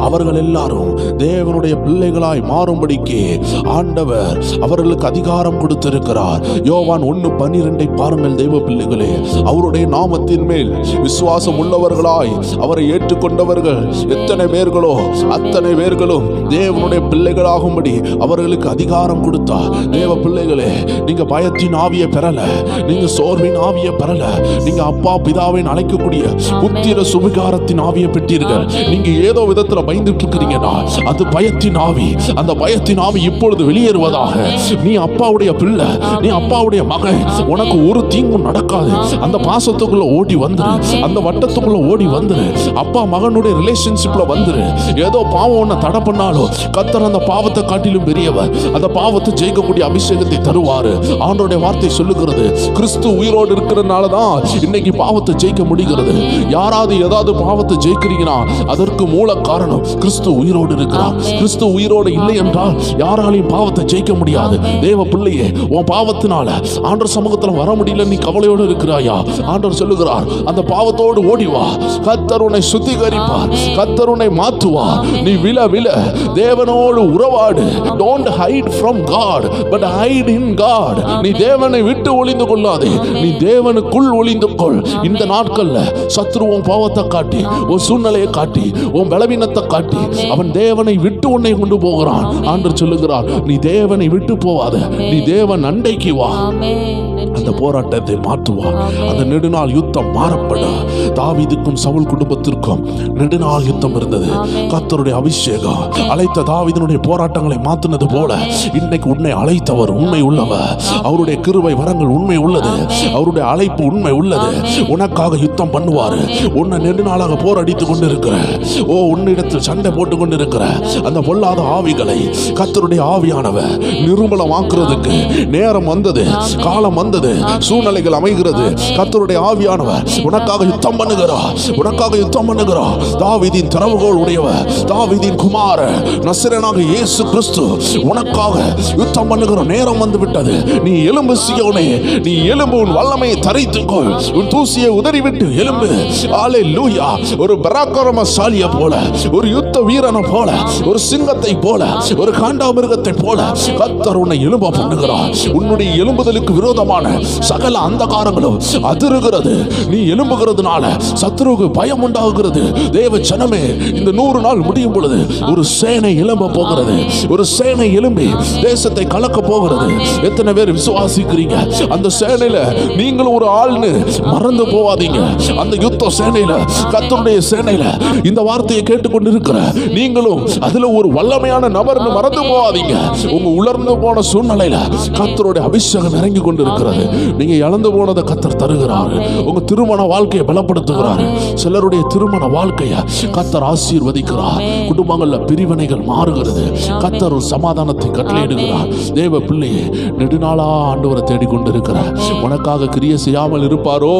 அவர்கள் எல்லாரும் தேவனுடைய பிள்ளைகளாய் மாறும்படிக்கு ஆண்டவர் அவர்களுக்கு அதிகாரம் கொடுத்திருக்கிறார். யோவான் 1:12 பாருங்கள் தேவ பிள்ளைகளே. அவருடைய நாமத்தின் மேல் விசுவாசம் உள்ளவர்களாய் அவரை ஏற்றுக்கொண்டவர்கள் எத்தனை பேர்களோ அத்தனை பேர்களும் தேவனுடைய பிள்ளைகளாகும்படி அவர்களுக்கு அதிகாரம் கொடுத்தார். தேவ பிள்ளைகளே, நீங்க பயத்தின் ஆவியை பெறல, நீங்க சோர்வின் ஆவியை பெறல, நீங்க அப்பா பிதாவின் அழைக்கக்கூடிய புத்திர சுவிகாரத்தின் ஆவியை பெற்றீர்கள். நீங்க ஏதோ விதத்துல பயந்துட்டு இருக்கிறீங்கன்னா அது பயத்தின் ஆவி. அந்த பயத்தின் ஆவி இப்பொழுது வெளியேறுவதாக. நீ அப்பாவுடைய பிள்ளை, நீ அப்பாவுடைய மகன், உனக்கு ஒரு தீங்கும் நடக்காது. அந்த பாசத்துக்குள்ள ஓடி வந்துரு, அந்த வட்டத்துக்குள்ள ஓடி வந்துரு, அப்பா மகனுடைய ரிலேஷன்ஷிப்ல வந்துரு. ஏதோ பாவம் உன்னை தடை பண்ணாலும் கர்த்தர் அந்த பாவத்தை காட்டிலும் பெரியவர். அந்த பாவத்தை ஜெயிக்கக்கூடிய அபிஷேகத்தை தருவாரு. ஆண்டவருடைய வார்த்தை சொல்லுகிறது, கிறிஸ்து உயிரோடு இருக்கிறதுனால தான் இன்னைக்கு பாவத்தை ஜெயிக்க முடிகிறது. யாராவது ஏதாவது பாவத்தை ஜெயிக்கிறீங்கன்னா அதற்கு மூல காரணம் கிறிஸ்து உயிரோடு இருக்கிறார். கிறிஸ்து உயிரோடு இல்லை என்றால் யாராலையும் பாவத்தை ஜெயிக்க முடியாது. தேவ பிள்ளையே, உன் பாவத்தினால ஆண்டவர் சமூகத்தில் வர முடியல, நீ கவலையோடு இருக்கிறாயா? ஆண்டவர் சொல்லுகிறார், அந்த பாவத்தோடு ஓடி வா. கர்த்தர் உன்னை சுத்திகரிப்பார், கர்த்தர் உன்னை மாற்றுவார். நீ விழ விழ தேவனோடு உறவாடு. Don't hide from God, but hide in God. நீ தேவனை விட்டு ஒளிந்து கொள்ளாதே, நீ தேவனுக்குள் ஒளிந்து கொள். இந்த நாட்கள்ல சத்ரு உன் பாவத்தை காட்டி, உன் சூழ்நிலையை காட்டி, உன் பலவீனத்தை காட்டி அவன் தேவனை விட்டு உன்னை கொண்டு போகிறான். ஆண்டவர் சொல்லுகிறார், நீ தேவனை விட்டு போவாத, நீ தேவன் அண்டைக்கு வா. அந்த போராட்டத்தை மாற்றுவார். அந்த நெடுநாள் யுத்தம் மாறப்படும். தாவீதுக்கும் சவுல் குடும்பத்திற்கும் நெடுநாள் யுத்தம் இருந்தது. கர்த்தருடைய அபிஷேகம் அழைத்த தாவீதினுடைய போராட்டங்களை மாற்றினது போல இன்னைக்கு உன்னை அழைத்தவர் உண்மை உள்ளவர். அவருடைய கிருபை வரங்கள் உண்மை உள்ளது, அவருடைய அழைப்பு உண்மை உள்ளது. உனக்காக யுத்தம் பண்ணுவாரு. உன்னை நெடுநாளாக போராடித்துக் கொண்டிருக்கிற, உன்னிடத்தில் சண்டை போட்டுக் கொண்டிருக்கிற அந்த பொல்லாத ஆவிகளை கர்த்தருடைய ஆவியானவர் நிர்மூலமாக்குறதுக்கு நேரம் வந்தது, காலம் வந்தது, சூழ்நிலைகள் அமைகிறது. கர்த்தருடைய ஆவியானவர் உனக்காக யுத்தம் பண்ணுகிறார், உனக்காக யுத்தம் பண்ணுகிறார். தாவீதின் திறவுகோல் உடையவர், தாவீதின் குமாரன் நசரேயனாக இயேசு கிறிஸ்து உனக்காக யுத்தம் பண்ணுகிற நேரம் வந்து விட்டது. நீ எலும்பு சீயோனே, நீ எலும்பு, உன் வல்லமையை தரித்துக்கொள், உன் தூசியை உதறிவிட்டு எலும்பு. அல்லேலூயா. ஒரு பராக்கிரமசாலியை போல, ஒரு யுத்த வீரனை போல, ஒரு சிங்கத்தை போல, ஒரு காண்டாமிருகத்தை போல கர்த்தர் உன்னை எலும்ப பண்ணுகிறார். உன்னுடைய எலும்புதலுக்கு விரோதமான சகல அந்தகாரங்களும் அதிருகிறது. நீ எழும்புகிறதுனால சத்துருவுக்கு பயம் உண்டாகுகிறது. தேவ ஜனமே, இந்த 100 நாள் முடியும் பொழுது ஒரு சேனை எழும்ப போகிறது. ஒரு சேனை எழும்பி தேசத்தை கலக்க போகிறது. எத்தனை பேர் விசுவாசிக்கிறீங்க? அந்த சேனையில நீங்களும் ஒரு ஆள்னு மறந்து போவாதீங்க. அந்த யுத்த சேனையில, கர்த்தருடைய சேனையில இந்த வார்த்தையை கேட்டுக்கொண்டிருக்கிற நீங்களும் அதுல ஒரு வல்ல வல்லமையான நபர்னு மறந்து போகாதீங்க. உங்க உலர்ந்து போன சூழ்நிலையில கர்த்தருடைய அபிஷேகம் இறங்கி கொண்டு இருக்கிறது. நீங்க இழந்து போனதை கர்த்தர் தருகிறாரு. உங்க திருமண வாழ்க்கையை பலப்படுத்துகிறாரு. சிலருடைய திருமண வாழ்க்கையை கர்த்தர் ஆசீர்வதிக்கிறார். குடும்பங்கள்ல பிரிவினைகள் மாறுகிறது. கர்த்தர் ஒரு சமாதானத்தை கட்டளையிடுகிறார். தேவ பிள்ளையே, நெடுநாளா ஆண்டவரை தேடிக்கொண்டிருக்கிற உனக்காக கிரியை செய்யாமல் இருப்பாரோ?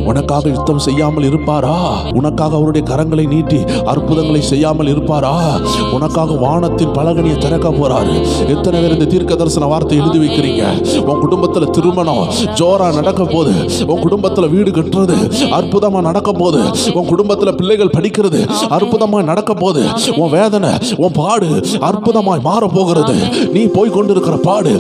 உனக்காக யுத்தம் செய்யாமல் இருப்பாரா? உனக்காக அவருடைய கரங்களை நீட்டி அற்புதங்களை செய்யாமல் இருப்பாரா? உனக்காக வானத்தின் பலகனியை திறக்க போறாரு. எத்தனை பேர் இந்த தீர்க்க தரிசன வார்த்தை எழுதி வைக்கிறீங்க? உன் குடும்பத்துல திருமணம் ஜோரா நடக்க போது, உன் குடும்பத்துல வீடு கட்டுறது அற்புதமா நடக்க போது, உன் குடும்பத்துல பிள்ளைகள் படிக்கிறது அற்புதமா நடக்க போது, உன் வேதனை உன் பாடு அற்புதமாய் மாற போகிறது. நீ போய் கொண்டிருக்கிற பாடு,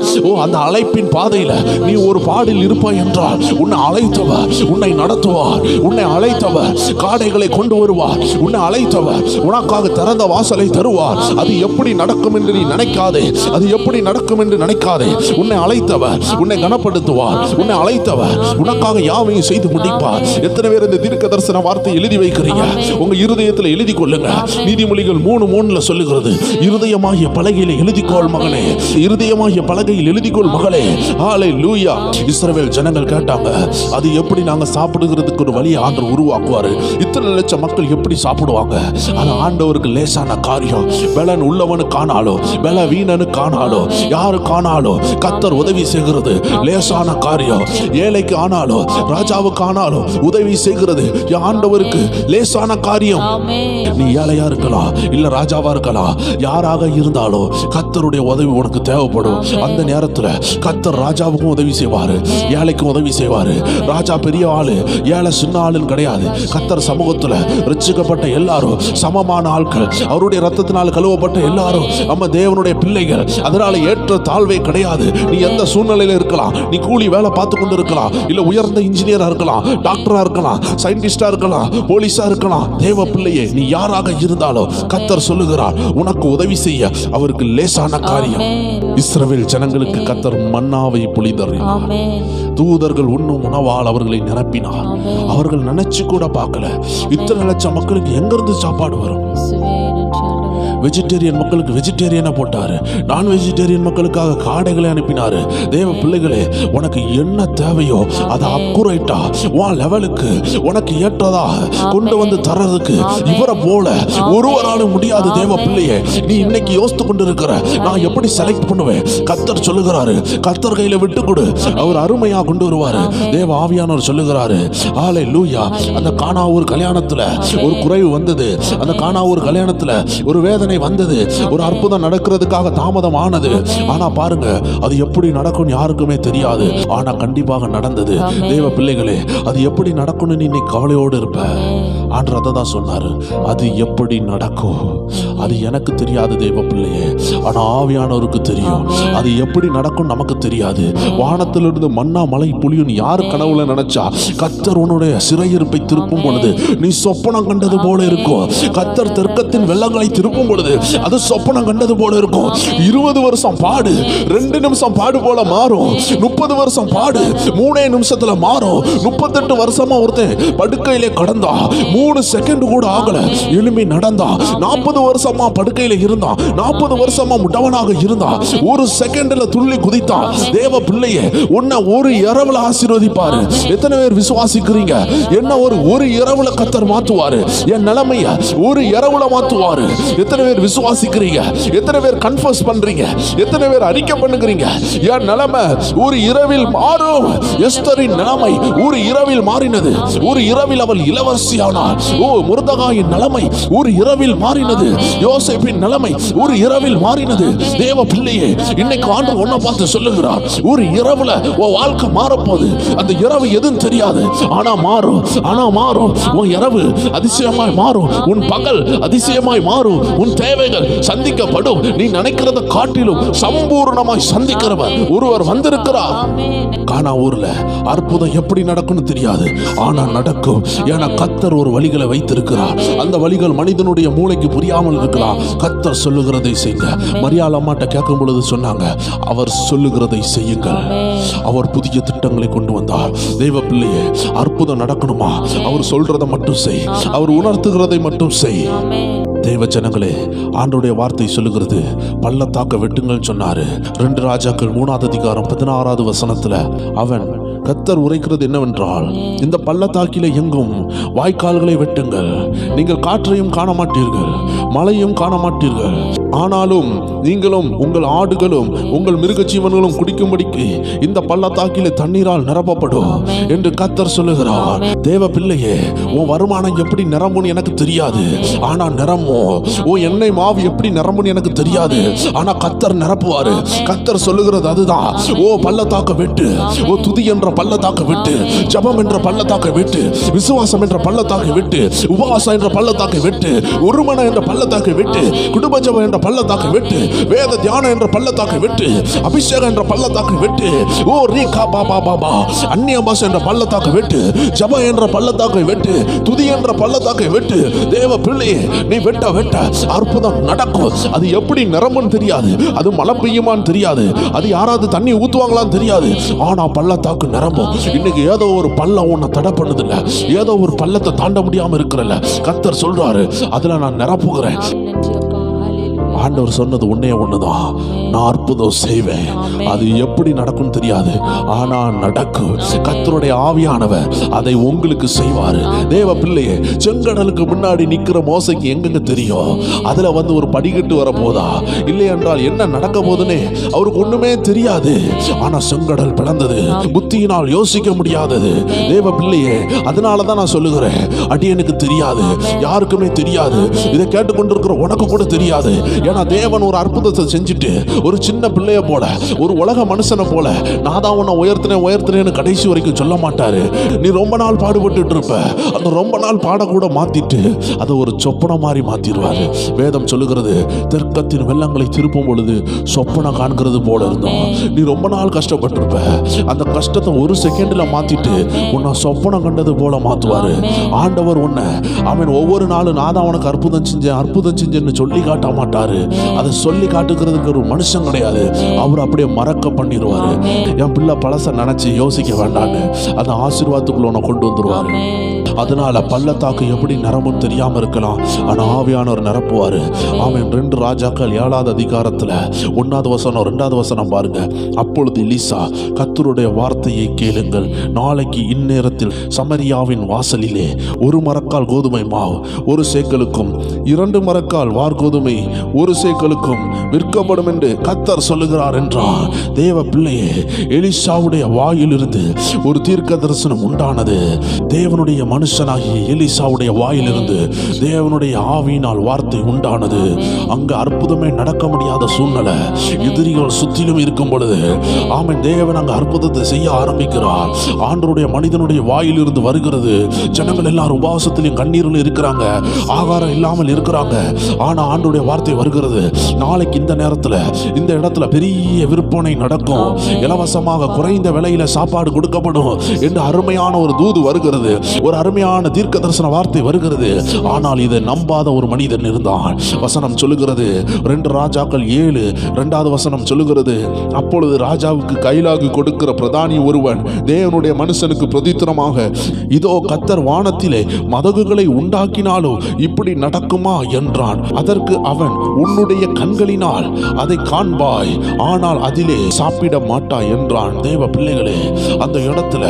அந்த அழைப்பின் பாதையில நீ ஒரு பாடில் இருப்பாய் என்றால் உன்னை அழைத்தவர் உன்னை நடத்துவார். உன்னை அழைத்தவர் காடைகளை கொண்டு வருவார். உன்னை அழைத்தவர் உனக்காக திறந்த வாசலை தருவார். அது எப்படி நடக்கும் என்று நீ நினைக்காதே. அது எப்படி நடக்கும் என்று நினைக்காதே. உன்னை அழைத்தவர் உன்னை கனப்படுத்துவார். உன்னை அழைத்தவர் உனக்காக யாவையும் செய்து முடிப்பார். எத்தனை பேர் இந்த தீர்க்க தரிசன வார்த்தை எழுதி வைக்கிறீங்க? உங்க இருதயத்தில் எழுதி கொள்ளுங்க. நீதிமொழிகள் 3:3 சொல்லுகிறது, இருதயமாகிய பலகையில் எழுதிக்கொள் மகனே, இருதயமாகிய பலகையில் எழுதிக்கொள் மகளே. ஹல்லேலூயா. இஸ்ரவேல் ஜனங்கள் கேட்டாங்க, அது எப்படி நாங்க சாப்பிடுகிறதுக்கு ஒரு வழியை ஆண்டவர் உருவாக்குவாரு? இத்தனை லட்சம் மக்கள் எப்படி சாப்பிடுவாங்க? ஆனா ஆண்டவருக்கு லேசான காரியம். பலன் உள்ளவனு காணாலோ, பல வீணனு காணாலோ, யாரு காணாலோ கர்த்தர் உதவி செய்கிறது லேசான காரியம். ஏழைக்கு ஆனாலோ ராஜாவுக்கு ஆனாலோ உதவி செய்கிறது ஆண்டவருக்கு லேசான காரியம். நீ ஏழையா இருக்கலாம், இல்ல ராஜாவா இருக்கலாம், யாராக இருந்தாலும் கர்த்தருடைய உதவி உனக்கு தேவைப்படும். அந்த நேரத்துல கர்த்தர் ராஜாவுக்கும் உதவி செய்வாரு, ஏழைக்கும் உதவி செய்வாரு. ராஜா பெரிய ஆளு, ஏழை சின்ன ஆளுன்னு கிடையாது. கர்த்தர் சமூகத்துல ரட்சிக்கப்பட்ட எல்லாரும் சமமான ஆட்கள். அவருடைய ரத்தத்தினால் கழுவப்பட்ட எல்லாரும் நம்ம தேவனுடைய பிள்ளைகள். அதனால ஏற்ற தாழ்வே கிடையாது. நீ எந்த சூழ்நிலையில இருக்கலாம். நீ கூலி வேலை பார்த்து கொண்டு இருக்கலாம், இல்ல உயர்ந்த இன்ஜினியரா இருக்கலாம், டாக்டரா இருக்கலாம், சயின்டிஸ்டா இருக்கலாம், போலீஸா இருக்கலாம். தேவ பிள்ளையே, நீ யாராக இருந்தாலும் கர்த்தர் சொல்லுகிறார் உனக்கு உதவி செய்ய அவருக்கு லேசான காரியம். இஸ்ரவேல் ஜனங்களுக்கு கர்த்தர் மன்னாவை பொழிதறினார். தூதர்கள் உண்ணும் உணவால் அவர்களை நிரப்பினார். அவர்கள் நினைச்சு கூட பார்க்கல இத்தனை லட்சம் மக்களுக்கு எங்கிருந்து சாப்பாடு வரும். வெஜிடேரியன் மக்களுக்கு வெஜிடேரியனை போட்டாரு, நான் வெஜிடேரியன் மக்களுக்காக காடைகளை அனுப்பினாரு. தேவ பிள்ளைகளே, உனக்கு என்ன தேவையோ அதை அக்குரைட்டா உன் லெவலுக்கு உனக்கு ஏற்றதா கொண்டு வந்து தர்றதுக்கு இவரை போல ஒருவராலும் முடியாது. தேவ பிள்ளையே, நீ இன்னைக்கு யோசித்து கொண்டு இருக்கிற நான் எப்படி செலக்ட் பண்ணுவேன்? கர்த்தர் சொல்லுகிறாரு, கர்த்தர் கையில விட்டு கொடு, அவர் அருமையா கொண்டு வருவாரு. தேவ ஆவியானவர் சொல்லுகிறாரு. ஹல்லேலூயா. அந்த கானாவூர் கல்யாணத்துல ஒரு குறைவு வந்தது. அந்த கானாவூர் கல்யாணத்துல ஒரு வேதனை வந்தது. ஒரு அற்புதம் நடக்கிறதுக்காக தாமதம் ஆனது. ஆனா பாருங்க, அது எப்படி நடக்கும் யாருக்குமே தெரியாது. ஆனா கண்டிப்பாக நடந்தது. தேவ பிள்ளைகளே, அது எப்படி நடக்கும்னு நீ கவலையோடு இருப்ப. ஆண்டவர் அதை தான் சொன்னாரு, அது எப்படி நடக்கும் அது எனக்கு தெரியாது தேவ பிள்ளையே, ஆனா ஆவியானவருக்கு தெரியும். அது எப்படி நடக்கும் நமக்கு தெரியாது. வானத்திலிருந்து மன்னா மலை புலியும் யாரு கனவுல நினைச்சா கர்த்தர் உன்னுடைய சிறையிருப்பை திருப்பும் பொழுது நீ சொப்பனம் கண்டது போல இருக்கும். கர்த்தர் தெற்கத்தின் வெள்ளங்களை திருப்பும் பொழுது அது சொப்பனம் கண்டது போல இருக்கும். 20 வருஷம் பாடு 2 நிமிஷம் பாடு போல மாறும். 30 வருஷம் பாடு 3 நிமிஷத்துல மாறும். 38 வருஷமா ஒருத்தன் படுக்கையிலே கடந்தா 3 செகண்ட் கூட ஆகல எழும்பி நடந்தா. 40 வருஷமா படுக்கையில இருந்தான். 40 வருஷமா முடவனாக இருந்தான். 1 செகண்ட்ல துள்ளி குதித்தான். தேவ பிள்ளையே, உன்னை ஒரு இரவுல ஆசீர்வதிப்பாரு. எத்தனை பேர் விசுவாசிக்கிறீங்க? என்ன ஒரு இரவுல கர்த்தர் மாத்துவாரு. என் நிலைமைய ஒரு இரவுல மாத்துவாரு. எத்தனை பேர் விசுவாசிக்கிறீங்க? எத்தனை பேர் கன்ஃபஸ் பண்றீங்க? எத்தனை பேர் அறிக்கை பண்ணுகிறீங்க? என் நிலைமை ஒரு இரவில் மாறும். எஸ்தரின் நிலைமை ஒரு இரவில் மாறினது. ஒரு இரவில் அவள் இளவரசியானாள். முர்தகாயின் நிலைமை ஒரு இரவில் மாறினது. யோசேப்பின் நிலைமை ஒரு இரவில் மாறினது. தேவ பிள்ளையே, இன்னைக்கு ஆண்டவர் உன்னை பார்த்து சொல்லுகிறார், ஒரு இரவுல உன் வாழ்க்கை மாறப்போகுது. அந்த இரவு எதுவும் தெரியாது, ஆனா மாறும். உன் இரவு அதிசயமாய் மாறும். உன் பகல் அதிசயமாய் மாறும். உன் தேவைகள் சந்திக்கப்படும். நீ நினைக்கிறத காட்டிலும் சம்பூர்ணமாய் சந்திக்கிறவர் ஒருவர் வந்திருக்கிறார். கானா ஊர்ல அற்புதம் எப்படி நடக்கும்னு தெரியாது, ஆனா நடக்கும். ஏன்னா கர்த்தர் ஒரு வழிகளை வைத்திருக்கிறார். அந்த வழிகள் மனிதனுடைய மூளைக்கு புரியாமல் இருக்கலாம். கர்த்தர் சொல்லுகிறதை செய்யுங்க. மரியாள் அம்மாட்ட கேட்கும் பொழுது சொன்னாங்க, அவர் சொல்லுகிறதை செய்யுங்கள். அவர் புதிய திட்டங்களை கொண்டு வந்தார். தெய்வ பிள்ளையே, அற்புதம் நடக்கணுமா? அவர் சொல்றதை மட்டும் செய். அவர் உணர்த்துகிறதை மட்டும் செய். தேவ ஜனங்களே, ஆண்டவருடைய வார்த்தை சொல்லுகிறது, பள்ளத்தாக்க வெட்டுங்கள் சொன்னாரு. 2 ராஜாக்கள் 3ஆம் அதிகாரம் 16ஆவது வசனத்துல அவன் கர்த்தர் உரைக்கிறது என்னவென்றால், இந்த பள்ளத்தாக்கிலே எங்கும் வாய்க்கால்களை வெட்டுங்கள், நீங்கள் காற்றையும் காண மாட்டீர்கள், மழையும் காண மாட்டீர்கள், ஆனாலும் நீங்களும் உங்கள் ஆடுகளும் உங்கள் மிருக ஜீவன்களும் குடிக்கும்படிக்கு இந்த பள்ளத்தாக்கிலே தண்ணீரால் நிரப்பப்படும் என்று கர்த்தர் சொல்லுகிறார். தேவ பிள்ளையே, உன் வருமானம் எப்படி நிரம்புன்னு எனக்கு தெரியாது, ஆனா நிரம்பும். உன் எண்ணெய் மாவு எப்படி நிரம்புன்னு எனக்கு தெரியாது, ஆனா கர்த்தர் நிரப்புவாரு. கர்த்தர் சொல்லுகிறது அதுதான். ஓ பள்ளத்தாக்க வெட்டு, ஓ துதி என்ற பள்ளத்தாக்க வெட்டு, ஜபம் என்ற பள்ளத்தாக்க வெட்டு, விசுவாசம் என்ற பள்ளத்தாக்க வெட்டு, உபவாசம் என்ற பள்ளத்தாக்க வெட்டு, ஒருமன என்ற பள்ளத்தாக்க வெட்டு, குடும்ப ஜபம் என்ற பள்ளத்தாக்க வெட்டு, வேத தியானம் என்ற பள்ளத்தாக்க வெட்டு, அபிஷேகம் என்ற பள்ளத்தாக்க வெட்டு, ஓ ரீகா பாபா பாபா அந்நிய பாஷை என்ற பள்ளத்தாக்க வெட்டு, ஜபம் என்ற பள்ளத்தாக்க வெட்டு, துதி என்ற பள்ளத்தாக்க வெட்டு. தேவ பிள்ளையே, நீ வெட்ட வெட்ட அற்புதம் நடக்கும். அது எப்படி நிரம்புன்னு தெரியாது, அது மழை பெய்யுமான்னு தெரியாது, அது யாராவது தண்ணி ஊத்துவாங்களான்னு தெரியாது, ஆனா பள்ளத்தாக்கு நிரம்பும். இன்னைக்கு ஏதோ ஒரு பள்ளம் உன்னை தடை பண்ணுது இல்ல, ஏதோ ஒரு பள்ளத்தை தாண்ட முடியாம இருக்கிறல்ல, கர்த்தர் சொல்றாரு, அதுல நான் நிரப்புகிறேன். ஆண்டவர் சொன்னது ஒன்னே ஒண்ணுதான், நான் அற்புதம் செய்வேன். அது எப்படி நடக்கும் தெரியாது, ஆனா நடக்கும். கர்த்தருடைய ஆவியானவர் அதை உங்களுக்கு செய்வாரு. தேவ பிள்ளையே, செங்கடலுக்கு முன்னாடி நிக்கிற மோசைக்கு எங்கெங்க தெரியும் அதுல ஒரு படிக்கட்டு வர போதா, இல்லை என்றால் என்ன நடக்க போதுன்னு அவருக்கு ஒண்ணுமே தெரியாது. ஆனா செங்கடல் பிளந்தது, புத்தியினால் யோசிக்க முடியாதது. தேவ பிள்ளையே, அதனாலதான் நான் சொல்லுகிறேன், அடியனுக்கு தெரியாது, யாருக்குமே தெரியாது, இதை கேட்டுக்கொண்டிருக்கிற உனக்கு கூட தெரியாது. ஏன்னா தேவன் ஒரு அற்புதத்தை செஞ்சுட்டு ஒரு சின்ன பிள்ளைய போல, ஒரு உலக மனுஷனை போல, நான் தான் உன்னை உயர்த்தினேன்னு கடைசி வரைக்கும் சொல்ல மாட்டாரு. நீ ரொம்ப நாள் பாடுபட்டு இருப்ப, அந்த ரொம்ப நாள் பாட கூட மாத்திட்டு அதை ஒரு சொப்பன மாதிரி மாத்திடுவாரு. வேதம் சொல்லுகிறது, தெற்கத்தின் வெள்ளங்களை திருப்பும் பொழுது சொப்பனை காண்கிறது போல இருந்தோம். நீ ரொம்ப நாள் கஷ்டப்பட்டிருப்ப, அந்த கஷ்டத்தை ஒரு செகண்ட்ல மாத்திட்டு உன்னை சொப்பனம் கண்டது போல மாத்துவாரு. ஆண்டவர் உன்னை அவன் ஒவ்வொரு நாளும் நான் தான் உனக்கு அற்புதம் செஞ்சேன்னு சொல்லி காட்ட மாட்டாரு. அதை சொல்லி காட்டுக்கிறதுக்கு ஒரு மனுஷன் கிடையாது, அவர் அப்படியே மறக்க பண்ணிடுவாரு. என் பிள்ளை பழச நினைச்சு யோசிக்க வேண்டான்னு அந்த ஆசீர்வாதத்துக்குள்ள உன்னை கொண்டு வந்துருவாரு. அதனால பள்ளத்தாக்கு எப்படி நிரம்பும் தெரியாம இருக்கலாம், ஆனா ஆவியானவர் நிரப்புவாரு. அவன் 2 ராஜாக்கள் 7ஆவது அதிகாரத்துல 1ஆவது வசனம் 2ஆவது வசனம் பாருங்க. அப்பொழுது எலிசா, கர்த்தருடைய வார்த்தையை கேளுங்கள், நாளைக்கு இந்நேரத்தில் சமரியாவின் வாசலிலே 1 மரக்கால் கோதுமை மாவு 1 சேக்கலுக்கும் 2 மரக்கால் வார்கோதுமை 1 சேக்கலுக்கும் விற்கப்படும் என்று கர்த்தர் சொல்லுகிறார் என்றார். தேவ பிள்ளையே, எலிசாவுடைய வாயிலிருந்து ஒரு தீர்க்க தரிசனம் உண்டானது. தேவனுடைய மனுஷனாகிய எலிசாவுடைய வாயிலிருந்து தேவனுடைய ஆவியினால் வார்த்தை உண்டானது. அங்க அற்புதமே நடக்க முடியாத சூழ்நிலை, எதிரிகள் சுற்றிலும் இருக்கும் பொழுது ஆமென், தேவன் அங்க அற்புதத்தை செய்ய ஆரம்பிக்கிறார். ஆண்டவருடைய மனிதனுடைய வாயிலிருந்து வருகிறது. ஜனங்கள் எல்லாரும் உபவாசத்திலும் கண்ணீரில் இருக்கிறாங்க, ஆகாரம் இல்லாமல் இருக்கிறாங்க. ஆனா ஆண்டவருடைய வார்த்தை வருகிறது, நாளைக்கு இந்த நேரத்துல இந்த இடத்துல பெரிய விற்பனை நடக்கும், இலவசமாக குறைந்த விலையில சாப்பாடு கொடுக்கப்படும் என்று அருமையான ஒரு தூது வருகிறது, ஒரு அருமையான தீர்க்க தரிசன வார்த்தை வருகிறது. ஆனால் இதை நம்பாத ஒரு மனிதன் இருந்தான். வசனம் சொல்லுகிறது 2 ராஜாக்கள் 7 2வது வசனம் சொல்லுகிறது, அப்பொழுது ராஜாவுக்கு கைலாகு கொடுக்கிற பிரதானி ஒருவன் தேவனுடைய மனுஷனுக்கு பிரதித்திரமாக, இதோ கர்த்தர் வானத்திலே மதகுகளை உண்டாக்கினாலோ இப்படி நடக்குமா என்றான். அதற்கு அவன், உன்னுடைய கண்களினால் அதை காண்பாய், ஆனால் அதிலே சாப்பிட மாட்டாய் என்றான். தேவ பிள்ளைகளே, அந்த இடத்துல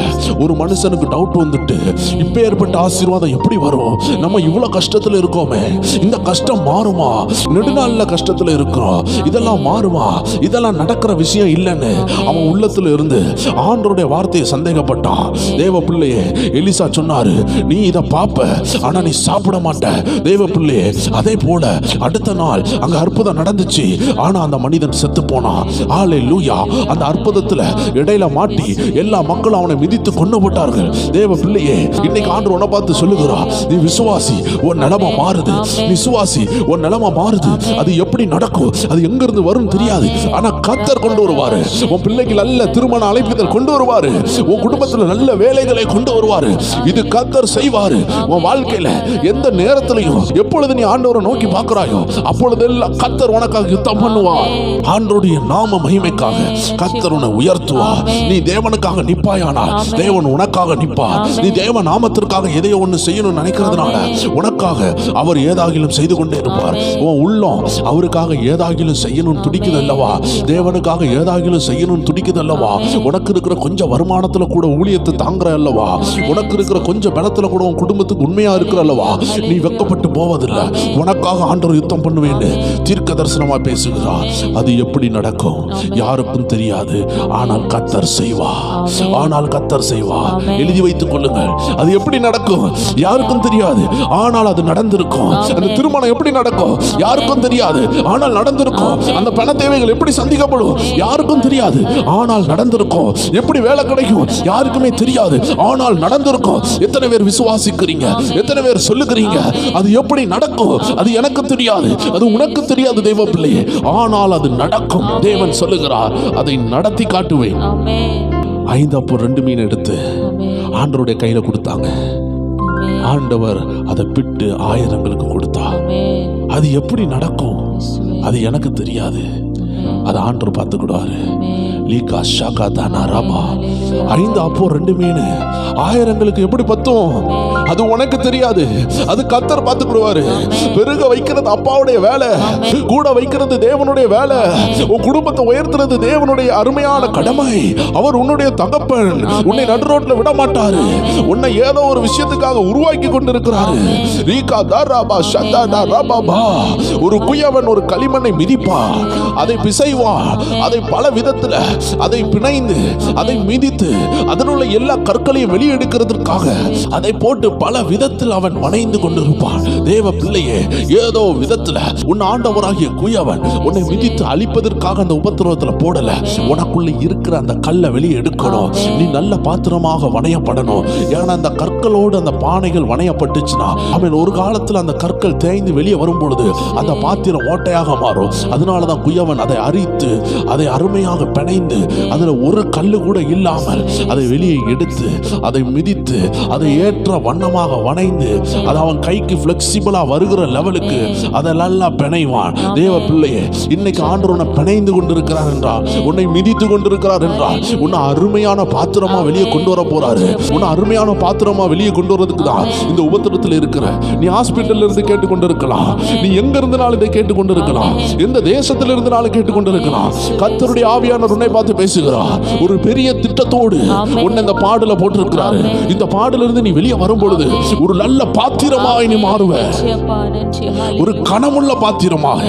ஒரு மனுஷனுக்கு டவுட் வந்துட்டு, இப்பேற்பட்ட ஆசீர்வாதம் எப்படி வரும்? நம்ம இவ்வளவு கஷ்டத்துல இருக்கோமே, இந்த கஷ்டம் மாறுமா? நெடுநாள்ல கஷ்டத்துல இருக்கிறோம், இதெல்லாம் மாறுமா? இதெல்லாம் நடக்கிற விஷயம் இல்லைன்னு அவன் உள்ளத்துல இருந்து ஆண்டவருடைய வார்த்தையை சந்தேகப்பட்டான். தேவ பிள்ளையே, எலிசா சொன்னாரு, நீ இதை பாப்ப, ஆனா நீ சாப்பிட மாட்ட. தேவ பிள்ளையே, அதே போல அடுத்த நாள் அங்க அற்புதம் நடந்துச்சு, ஆனா அந்த மனிதன் செத்து போனான். ஹல்லேலூயா! அந்த அற்புதத்துல இடையில மாட்டி எல்லா மக்களும் அவனை மிதித்து கொண்டு போட்டார்கள். தேவ பிள்ளையே, இன்னைக்கு ஆண்டவர் உன்னை பார்த்து சொல்லுகிறா, நீ விசுவாசி, உன் நிலைமை மாறுது. விசுவாசி, உன் நிலைமை மாறுது. அது எப்படி நடக்கும், அது எங்க இருந்து வரும் தெரியாது, ஆனா கர்த்தர் கொண்டு வருவாரு. உன் பிள்ளைக்கு நல்ல திருமண அழைப்புதல் கொண்டு வருவாரு, உன் குடும்பத்துல நல்ல வேலைகளை கொண்டு வருவாரு. இது கர்த்தர் செய்வாரு. உன் வாழ்க்கையில எந்த நேரத்திலையும் எப்பொழுது நீ ஆண்டவரை நோக்கி பார்க்கிறாயோ அப்பொழுதெல்லாம் கர்த்தர் உனக்காக யுத்தம் பண்ணுவார். ஆண்டவருடைய நாம மகிமைக்காக கர்த்தர் உன்னை உயர்த்துவார். நீ தேவனுக்காக நிப்பாயானால் தேவன் உனக்காக நிப்பார். நீ தேவ நாமத்திற்கு கர்த்தருக்காக எதையோ ஒண்ணு செய்யணும்னு நினைக்கிறதுனால உனக்காக அவர் ஏதாகிலும் செய்து கொண்டே இருப்பார். உன் உள்ளம் அவருக்காக ஏதாகிலும் செய்யணும் துடிக்குது அல்லவா? தேவனுக்காக ஏதாகிலும் செய்யணும் துடிக்குது அல்லவா? உனக்கு இருக்கிற கொஞ்சம் வருமானத்துல கூட ஊழியத்தை தாங்குற அல்லவா? உனக்கு இருக்கிற கொஞ்சம் பலத்துல கூட உன் குடும்பத்துக்கு உண்மையா இருக்கிற அல்லவா? நீ வெக்கப்பட்டு போவதில்லை. உனக்காக ஆண்டவர் யுத்தம் பண்ணுவேன்னு தீர்க்க தரிசனமா பேசுகிறார். அது எப்படி நடக்கும் யாருக்கும் தெரியாது. ஆனால் கர்த்தர் செய்வார். ஆனால் கர்த்தர் செய்வார். எழுதி வைத்துக் கொள்ளுங்கள். அது எப்படி நடக்கும் யாருக்கும் தெரியாது. ஆனால் அது நடந்திருக்கும். அந்த திருமணம் எப்படி நடக்கும் யாருக்கும் தெரியாது. ஆனால் நடந்திருக்கும். அந்த பண தேவைகள் எப்படி சந்திக்கப்படும் யாருக்கும் தெரியாது. ஆனால் நடந்திருக்கும். எப்படி வேலை கிடைக்கும் யாருக்குமே தெரியாது. ஆனால் நடந்திருக்கும். எத்தனை பேர் விசுவாசிக்கிறீங்க? எத்தனை பேர் சொல்லுகிறீங்க அது எப்படி நடக்கும்? அது எனக்கு தெரியாது, அது உனக்கு தெரியாது தேவ பிள்ளையே. ஆனால் அது நடக்கும். தேவன் சொல்லுகிறார், அதை நடத்தி காட்டுவேன். 5 அப்போ 2 மீன் எடுத்து ஆண்டவருடைய கையில கொடுத்தாங்க. ஆண்டவர் அதை பிட்டு ஆயிரங்களுக்கு கொடுத்தார். அது எப்படி நடக்கும் அது எனக்கு தெரியாது. அது ஆண்டவர் பார்த்துக்கிடுவாரு. லீகா ஷாகா தானா ராபா 5 அப்போ 2 மீன் ஆயிரங்களுக்கு எப்படி பத்தும் அது உனக்கு தெரியாது. அது கர்த்தர் பார்த்துக்கிடுவாரு. பெருக வைக்கிறது அப்பாவுடைய வேலை, கூட வைக்கிறது தேவனுடைய வேலை, உன் குடும்பத்தை உயர்த்துறது தேவனுடைய அருமையான கடமை. அவர் உன்னுடைய தகப்பன். உன்னை நடு ரோட்ல விட மாட்டாரு. உன்னை ஏதோ ஒரு விஷயத்துக்காக உருவாக்கி கொண்டிருக்கிறாரு. ரீகா தாராபா ஷதா ராபாபா. ஒரு குயவன் ஒரு களிமண்ணை மிதிப்பான், அதை பிசைவான், அதை பல விதத்துல அதை பிணைந்து அதை மிதித்து அதனுள்ள எல்லா கற்களையும் வெளியெடுக்கிறதுக்காக அதை போட்டு பல விதத்தில் அவன் வணைந்து கொண்டிருப்பான். தேவ பிள்ளையே, ஏதோ விதத்துல உன் ஆண்டவராகிய குயவன் உன்னை மிதித்து அழிப்பதற்காக அந்த உபத்திரவத்துல போடல. உனக்குள்ள இருக்கிற அந்த கல்லை வெளியே எடுக்கணும். நீ நல்ல பாத்திரமாக வணையப்படணும். ஏன்னா அந்த கற்களோடு அந்த பானைகள் வணையப்பட்டுச்சுன்னா அவன் ஒரு காலத்துல அந்த கற்கள் தேய்ந்து வெளியே வரும் பொழுது அந்த பாத்திரம் ஓட்டையாக மாறும். அதனாலதான் குயவன் அதை அரித்து அதை அருமையாக பிணைந்து அதுல ஒரு கல்லு கூட இல்லாமல் அதை வெளியே எடுத்து அதை மிதித்து அதை ஏற்ற வண்ணமாக வணைந்து அது அவன் கைக்கு பிளெக்சிபிளா வருகிற லெவலுக்கு அதை நல்லா பிணைவான். தேவ பிள்ளையே, இன்னைக்கு ஆண்டவர் உன்னை பிணைந்து கொண்டிருக்கிறார் என்றால், உன்னை மிதித்து கொண்டிருக்கிறார் என்றால், உன்னை அருமையான பாத்திரமா வெளியே கொண்டு வர போறாரு. உன்னை அருமையான பாத்திரமா வெளியே கொண்டு வரதுக்கு தான் இந்த உபத்திரத்தில் இருக்கிற. நீ ஹாஸ்பிட்டல்ல இருந்து கேட்டுக்கொண்டிருக்கலாம், நீ எங்க இருந்தனாலும் இதை கேட்டுக்கொண்டிருக்கலாம், எந்த தேசத்தில் இருந்தனாலும் கேட்டுக்கொண்டிருக்கலாம். கர்த்தருடைய ஆவியானவர் உன்னை பார்த்து பேசுகிறார். ஒரு பெரிய திட்டத்தோடு உன்னை இந்த பாடுல போட்டிருக்கிறாரு. இந்த பாடுல இருந்து நீ வெளியே வரும் பொழுது ஒரு நல்ல பாத்திரமாய் நீ மாறுவ. ஒரு கனமுள்ள பாத்திரமாக,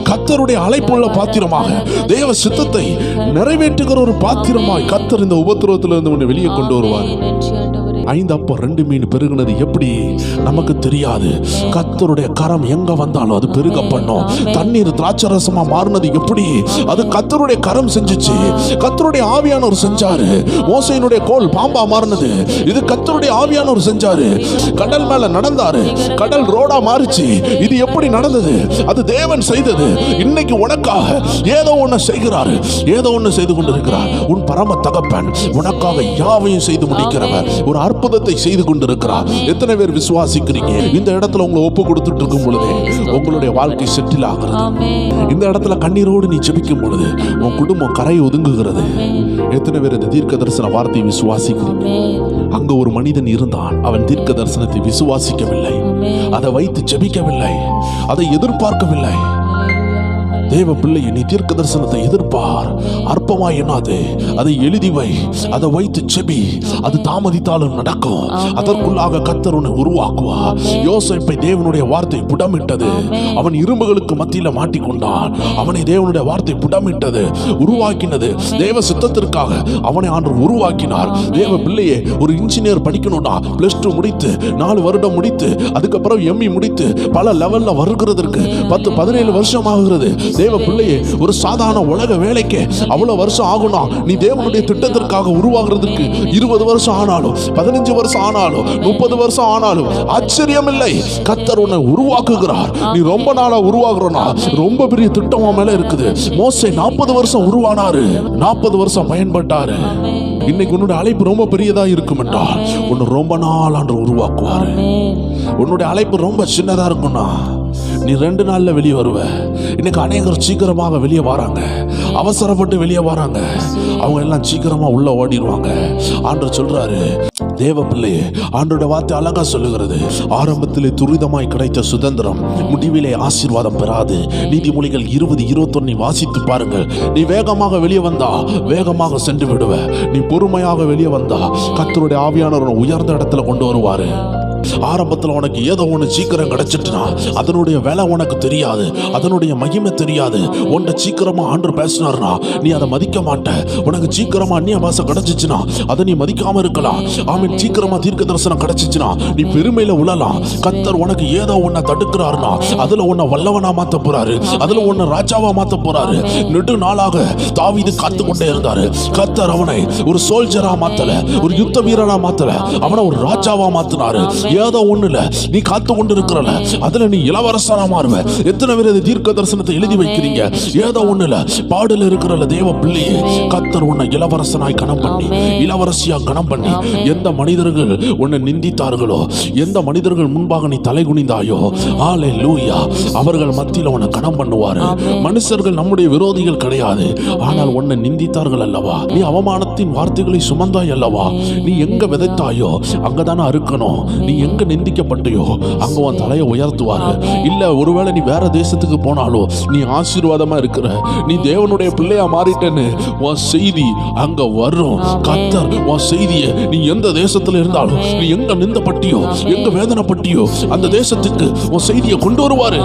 கர்த்தருடைய அழைப்புள்ள பாத்திரமாக, தேவ சித்தத்தை நிறைவேற்றுகிற ஒரு பாத்திரமாய் கர்த்தர் இந்த உபத்திரவத்திலிருந்து உன்னை வெளியே கொண்டு வருவார். 5 அப்போ 2 மீன் பெருகினது எப்படி நமக்கு தெரியாது. கர்த்தருடைய கரம் எங்க வந்தாலும் அது பெருக பண்ணும். தண்ணீர் திராட்சரசமா மாறினது எப்படி? அது கர்த்தருடைய கரம் செஞ்சுச்சு. கர்த்தருடைய ஆவியானவர் செஞ்சாரு. மோசேயினுடைய கோல் பாம்பா மாறினது இது கர்த்தருடைய ஆவியானவர் செஞ்சாரு. கடல் மேல நடந்தாரு, கடல் ரோடா மாறிச்சு. இது எப்படி நடந்தது? அது தேவன் செய்தது. இன்னைக்கு உனக்காக ஏதோ ஒண்ணு செய்கிறாரு, ஏதோ ஒண்ணு செய்து கொண்டிருக்கிறார். உன் பரம தகப்பன் உனக்காக யாவையும் செய்து முடிக்கிறவர். ஒரு அற்புதத்தை செய்து கொண்டிருக்கிறார். எத்தனை பேர் விசுவாசிக்கிறீங்க? இந்த இடத்துல உங்களை ஒப்பு கொடுத்துட்டு இருக்கும் பொழுதே உங்களுடைய வாழ்க்கை செட்டில் ஆகிறது. இந்த இடத்துல கண்ணீரோடு நீ ஜெபிக்கும் பொழுது உன் குடும்பம் கரை ஒதுங்குகிறது. எத்தனை பேர் இந்த தீர்க்க தரிசன வார்த்தையை விசுவாசிக்கிறீங்க? அங்க ஒரு மனிதன் இருந்தான். அவன் தீர்க்க தரிசனத்தை விசுவாசிக்கவில்லை, அதை வைத்து ஜெபிக்கவில்லை, அதை எதிர்பார்க்கவில்லை. தேவ பிள்ளை, நீ தீர்க்க தரிசனத்தை எதிர்பார். அற்பமாய் எண்ணாது, அதை எழுதி வை, அதை வைத்து செபி. அது தாமதித்தாலும் நடக்கும். அதற்குள்ளாக கர்த்தர் உன்னை உருவாக்குவார். யோசேப்பை தேவனுடைய வார்த்தை புடமிட்டது. அவன் இரும்புகளுக்கு மத்தியில மாட்டிக்கொண்டான். அவனை தேவனுடைய வார்த்தை புடமிட்டது, உருவாக்கினது. தேவ சித்தத்திற்காக அவனை ஆண்டவர் உருவாக்கினார். தேவ பிள்ளையே, ஒரு இன்ஜினியர் படிக்கணும்னா +2 முடித்து 4 வருடம் முடித்து அதுக்கப்புறம் ME முடித்து பல லெவல்ல வருகிறதற்கு 10-17 வருஷம் ஆகிறது. தேவ பிள்ளையே, ஒரு சாதாரண உலக வேலைக்கு அவ்வளவு வருஷம் ஆகும்னா நீ தேவனுடைய திட்டத்திற்காக உருவாகிறதுக்கு 20 வருஷம் ஆனாலும் 15 வருஷம் ஆனாலும் 30 வருஷம் ஆனாலும் ஆச்சரியம் இல்லை. கர்த்தர் உன்னை உருவாக்குகிறார். நீ ரொம்ப நாளா உருவாகுறனா ரொம்ப பெரிய திட்டம் உன் மேல இருக்குது. மோசே 40 வருஷம் உருவானாரு, 40 வருஷம் பயன்பட்டாரு. இன்னைக்கு உன்னுடைய அழைப்பு ரொம்ப பெரியதா இருக்கும் என்றால் உன்னை ரொம்ப நாள் ஆண்டு உருவாக்குவாரு. உன்னுடைய அழைப்பு ரொம்ப சின்னதா இருக்கும்னா நீ 2 நாள்ல வெளியே வருவ. இன்னைக்கு அநேகர் சீக்கிரமாக வெளியே வராங்க, அவசரப்பட்டு வெளியே வராங்க. அவங்க எல்லாம் சீக்கிரமா உள்ள ஓடிடுவாங்க. ஆண்டவர் சொல்றாரு, தேவ பிள்ளையே, ஆண்டோட வார்த்தை அழகா சொல்லுகிறது, ஆரம்பத்திலே துரிதமாய் கிடைத்த சுதந்திரம் முடிவிலே ஆசீர்வாதம் பெறாது. நீதிமொழிகள் 20:21 வாசித்து பாருங்கள். நீ வேகமாக வெளியே வந்தா வேகமாக சென்று விடுவ. நீ பொறுமையாக வெளியே வந்தா கர்த்தருடைய ஆவியானவர் உயர்ந்த இடத்துல கொண்டு வருவாரு. ஆரம்பத்தில் உனக்கு ஏதோ ஒன்று சீக்கிரம் கிடைச்சிட்டுனா அதனுடைய விலை உனக்கு தெரியாது, அதனுடைய மகிமை தெரியாது. உன்னை சீக்கிரமா ஆண்டு பேசினார்னா நீ அதை மதிக்க மாட்ட. உனக்கு சீக்கிரமா அந்நிய பாஷை கிடைச்சிச்சுனா அதை நீ மதிக்காம இருக்கலாம். ஆமீன். சீக்கிரமா தீர்க்க தரிசனம் கிடைச்சிச்சுனா நீ பெருமையில உழலாம். கர்த்தர் உனக்கு ஏதோ ஒன்ன தடுக்கிறாருனா அதுல உன்னை வல்லவனா மாத்த போறாரு, அதுல உன்னை ராஜாவா மாத்த போறாரு. நெடு நாளாக தாவீது காத்து கொண்டே இருந்தாரு. கர்த்தர் அவனை ஒரு சோல்ஜரா மாத்தல, ஒரு யுத்த வீரனா மாத்தல, அவனை ஒரு ராஜாவா மாத்தினாரு. ஏதோ ஒண்ணுல நீ காத்து கொண்டு இருக்கிறல, அதுல நீ இளவரசனா மாறுவ. எத்தனை பேர் தீர்க்க தரிசனத்தை எழுதி வைக்கிறீங்க? ஏதோ ஒண்ணுல பாடல இருக்கிறல தேவ பிள்ளையே, கர்த்தர் உன்னை இளவரசனாய் கணம் பண்ணி, இளவரசியா கணம் பண்ணி, எந்த மனிதர்கள் உன்னை நிந்தித்தார்களோ, எந்த மனிதர்கள் முன்பாக நீ தலை குனிந்தாயோ, ஹல்லேலூயா, அவர்கள் மத்தியில உன்னை கணம் பண்ணுவாரு. மனுஷர்கள் நம்முடைய விரோதிகள் கிடையாது, ஆனால் உன்னை நிந்தித்தார்கள் அல்லவா, நீ அவமானத்தின் வார்த்தைகளை சுமந்தாய் அல்லவா, நீ எங்க விதைத்தாயோ அங்கதானே அறுக்கணும். நீ எங்க நிந்திக்கப்பட்டியோ அங்க உன் தலையை உயர்த்துவாரு. இல்ல ஒருவேளை நீ வேற தேசத்துக்கு போனாலோ நீ ஆசீர்வாதமா இருக்கிற, நீ தேவனுடைய பிள்ளையா மாறிட்டேன்னு உன் செய்தி அங்க வரும். கர்த்தர் உன் செய்தியை நீ எந்த தேசத்துல இருந்தாலும், நீ எங்க நிந்தப்பட்டியோ எங்க வேதனைப்பட்டியோ அந்த தேசத்துக்கு உன் செய்தியை கொண்டு வருவாரு.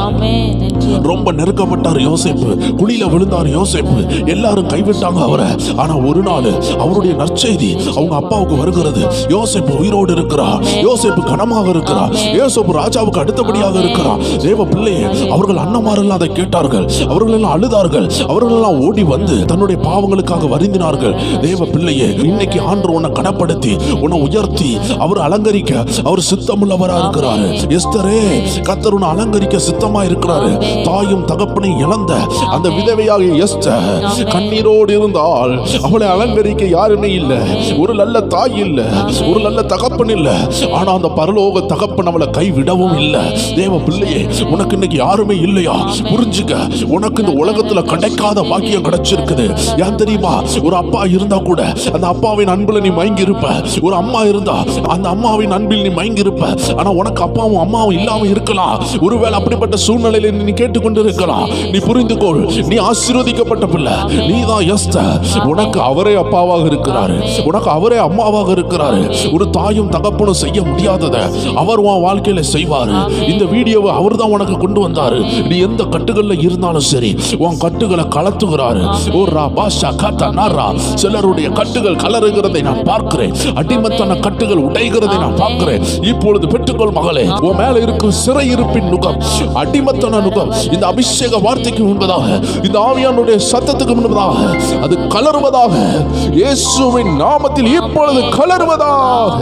ரொம்ப நெருக்கப்பட்டார் யோசேப்பு, குழியில விழுந்தார் யோசேப்பு, எல்லாரும் கைவிட்டாங்க அவரை. ஆனா ஒரு நாள் அவருடைய நற்செய்தி அவங்க அப்பாவுக்கு வருகிறது. யோசேப்பு உயிரோடு இருக்கிறார், யோசேப்பு கனமாக இருக்கிறார், யோசேப்பு ராஜாவுக்கு அடுத்தபடியாக இருக்கிறார். தேவ பிள்ளையே, அவர்கள் அண்ணமாரெல்லாம் அதை கேட்டார்கள், அவர்கள் எல்லாம் அழுதார்கள், அவர்கள் எல்லாம் ஓடி வந்து தன்னுடைய பாவங்களுக்காக வருந்தினார்கள். தேவ பிள்ளையே, இன்னைக்கு ஆண்டவர் உன்னை கனப்படுத்தி உன்னை உயர்த்தி அவர் அலங்கரிக்க அவர் சித்தமுள்ளவரா இருக்கிறாரு. எஸ்தரே, கர்த்தர் உன்னை அலங்கரிக்க சித்தமா இருக்கிறாரு. தாயும் தகப்பனை இழந்த அந்த விதவையாகிய எஸ்தர் கண்ணீரோடு இருந்தால் அவளை அலங்கரிக்க யாருமே இல்ல. ஒரு நல்ல தாய் இல்ல, ஒரு நல்ல தகப்பன் இல்ல, ஆனா அந்த பரலோக தகப்பன் அவளை கைவிடவும் இல்ல. தேவ பிள்ளையே, உனக்கு இன்னைக்கு யாருமே இல்லையா? புரிஞ்சுக்க, உனக்கு இந்த உலகத்துல கிடைக்காத பாக்கியம் கிடைச்சிருக்குது. ஏன் தெரியுமா? ஒரு அப்பா இருந்தா கூட அந்த அப்பாவின் அன்புல நீ மயங்கி இருப்ப. ஒரு அம்மா இருந்தா அந்த அம்மாவின் அன்பில் நீ மயங்கி இருப்ப. ஆனா உனக்கு அப்பாவும் அம்மாவும் இல்லாம இருக்கலாம். ஒருவேளை அப்படிப்பட்ட சூழ்நிலையில நீ கேட்டுக்கொண்டு இருக்கலாம். நீ புரிந்து கொள், நீ ஆசீர்வதிக்கப்பட்ட பிள்ளை. நீதான் எஸ்தர். உனக்கு அவரே அப்பாவாக இருக்கிறாரு, உனக்கு அவரே அம்மாவாக இருக்கிறாரு. ஒரு தாயும் தகப்பனும் செய்ய முடியாததை அவர் உன் வாழ்க்கையில செய்வாரு. இந்த வீடியோவை அவர் தான் உனக்கு கொண்டு வந்தாரு. நீ எந்த கட்டுகள்ல இருந்தாலும் சரி, உன் கட்டுகளை கலத்துகிறாரு. சிலருடைய கட்டுகள் கலருகிறதை நான் பார்க்கிறேன், அடிமத்தான கட்டுகள் உடைகிறதை நான் பார்க்கிறேன். இப்பொழுது பெற்றுக்கொள் மகளே, உன் மேல இருக்கும் சிறையிருப்பின் நுகம், அடிமத்தான நுகம், இந்த அபிஷேக வார்த்தைக்கு முன்பதாக, இந்த ஆவியானுடைய சத்தத்துக்கு முன்பதாக அது கலருவதாக. இயேசுவின் நாமத்தில் இப்பொழுது கலருவதாக.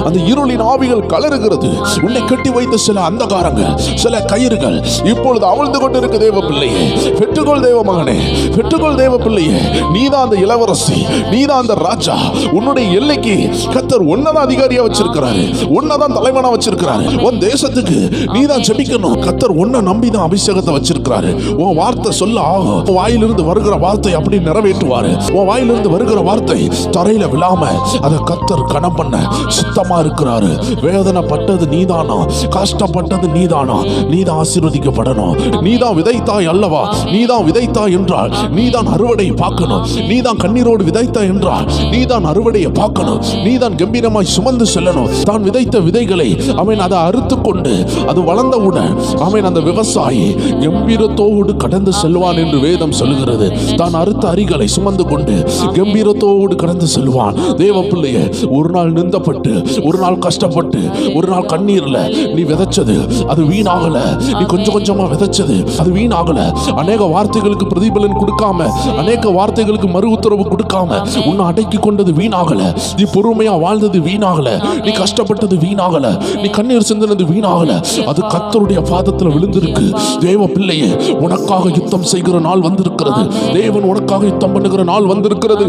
அந்த இருளின் ஆவிகள் கலருகிறது. உன்னை கட்டி வைத்த சில அந்தகாரங்கள், சில கயிறுகள் இப்பொழுது அவிழ்ந்து கொண்டிருக்க. தேவ பிள்ளையே, பெற்றுக்கொள் தேவ மகனே, பெற்றுக்கொள் தேவ பிள்ளையே. நீதான் அந்த இளவரசி, நீதான் அந்த ராஜா. உன்னுடைய எல்லைக்கு கர்த்தர் உன்னதான் அதிகாரியா வச்சிருக்கிறாரு, உன்னதான் தலைவனா வச்சிருக்கிறாரு. உன் தேசத்துக்கு நீதான் ஜெபிக்கணும். கர்த்தர் உன்னை நம்பிதான் அபிஷேகத்தை வச்சிருக்கிறாரு. உன் வார்த்தை சொல்ல ஆகும். உன் வாயிலிருந்து வருகிற வார்த்தை அப்படி நிறைவேற்றுவாரு. உன் வாயிலிருந்து வருகிற வார்த்தை தரையில விழாம அதை கர்த்தர் கணம் பண்ண சித்தமா இருக்கிறாரு. வேதனைப்பட்டது நீதானா? கஷ்டப்பட்டது நீதானா? நீதான் ஆசீர்வதிக்கப்படணும். நீதான் விதைத்தாய் அல்லவா? நீதான் விதைத்தாய் என்றால் நீதான் அறுவடை பார்க்கணும். நீதான் கண்ணீரோடு விதைத்தாய் என்றால் நீதான் அறுவடையை பார்க்கணும். நீதான் கம்பீரமாய் சுமந்து செல்லணும். தான் விதைத்த விதைகளை அவன் அதை அறுத்து கொண்டு அது வளர்ந்தவுடன் அவன் அந்த விவசாயி கம்பீரத்தோடு கடந்து செல்வான் என்று வேதம் சொல்லுகிறது. தான் அறுத்த அரிகளை சுமந்து கொண்டு கம்பீரத்தோடு கடந்து செல்வான். தேவ பிள்ளையே, ஒரு நாள் நிந்தப்பட்டு, ஒரு நாள் கஷ்டப்பட்டு, ஒரு நாள் கண்ணீர்ல நீ விதைச்சது அது வீணாகல. நீ கொஞ்சம் கொஞ்சமா விதைச்சது அது வீணாகல. அநேக வார்த்தைகளுக்கு பிரதிபலன் கொடுக்காம, அநேக வார்த்தைகளுக்கு மறு உத்தரவு கொடுக்காம உன்னை அடக்கி கொண்டது வீணாகல. நீ பொறுமையா வாழ்ந்தது வீணாகல. நீ கஷ்டப்பட்டது வீணாகல. நீ கண்ணீர் சிந்தினது வீணாகல. அது கர்த்தருடைய பாதத்துல விழுந்திருக்கு. தேவ பிள்ளையே, உனக்காக யுத்தம் செய்கிற நாள் வந்திருக்கிறது. தேவன் உனக்காக யுத்தம் பண்ணுகிற நாள் வந்திருக்கிறது.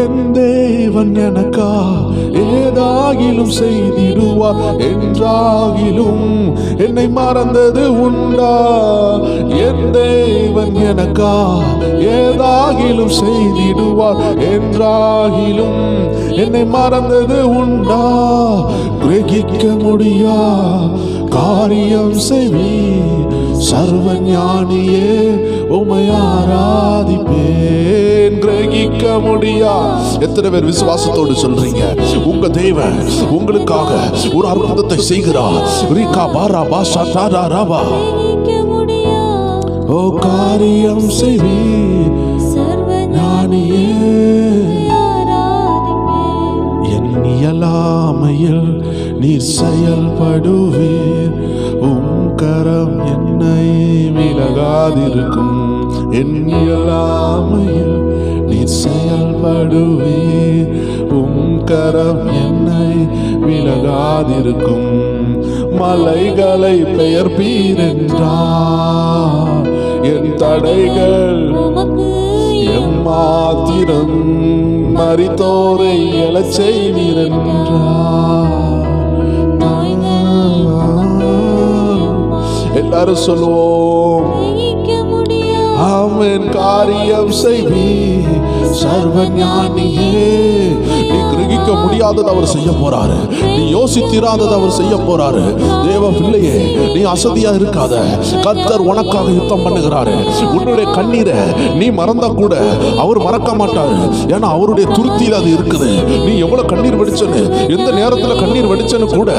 என் தேவன் எனக்கா ஏதாகிலும் செய்திடுவார் என்றாகிலும் என்னை மறந்தது உண்டா? என் தேவன் எனக்கா ஏதாகிலும் செய்திடுவார் என்றாகிலும் என்னை மறந்தது உண்டா? கிரகிக்க முடியா காரியம் செய்வீர் சர்வ ஞானியே, உம்மை ஆராதிப்பேன். கிரகிக்க முடியா. எத்தனை பேர் விசுவாசத்தோடு சொல்றீங்க உங்க தேவன் உங்களுக்காக ஒரு அற்புதத்தை செய்கிறார்? ரீகா பாரா பாஷா தாரா ராபா. ஓ காரியம் செய்வீர் சர்வ ஞானியே, என் இயலாமையில் நீர் செயல்படுவீர். உம் கரம் என்னை விலகாதிருக்கும். என் இயலாமையில் நீர் செயல்படுவீர். உம் கரம் என்னை விலகாதிருக்கும். மலைகளை பெயர்ப்பீர் என்றார், என் தடைகள் எம்மாத்திரம். மரித்தோரை எழச் செய்வீர் என்றார். எல்லாரும் சொல்லுவோம் ஆமென். காரியம் செய்வீர் சர்வ ஞானியே. நீ கிரகிக்க முடியாதது அவர் செய்ய போறாரு. நீ யோசித்திராதது அவர் செய்ய போறாரு. தேவ பிள்ளையே, நீ அசதியா இருக்காத. கர்த்தர் உனக்காக யுத்தம் பண்ணுகிறாரு. உன்னுடைய கண்ணீரை நீ மறந்தா கூட அவர் மறக்க மாட்டாரு. ஏன்னா அவருடைய துருத்தியில் அது இருக்குது. நீ எவ்வளவு கண்ணீர் வெடிச்சனு, எந்த நேரத்துல கண்ணீர் வெடிச்சனு கூட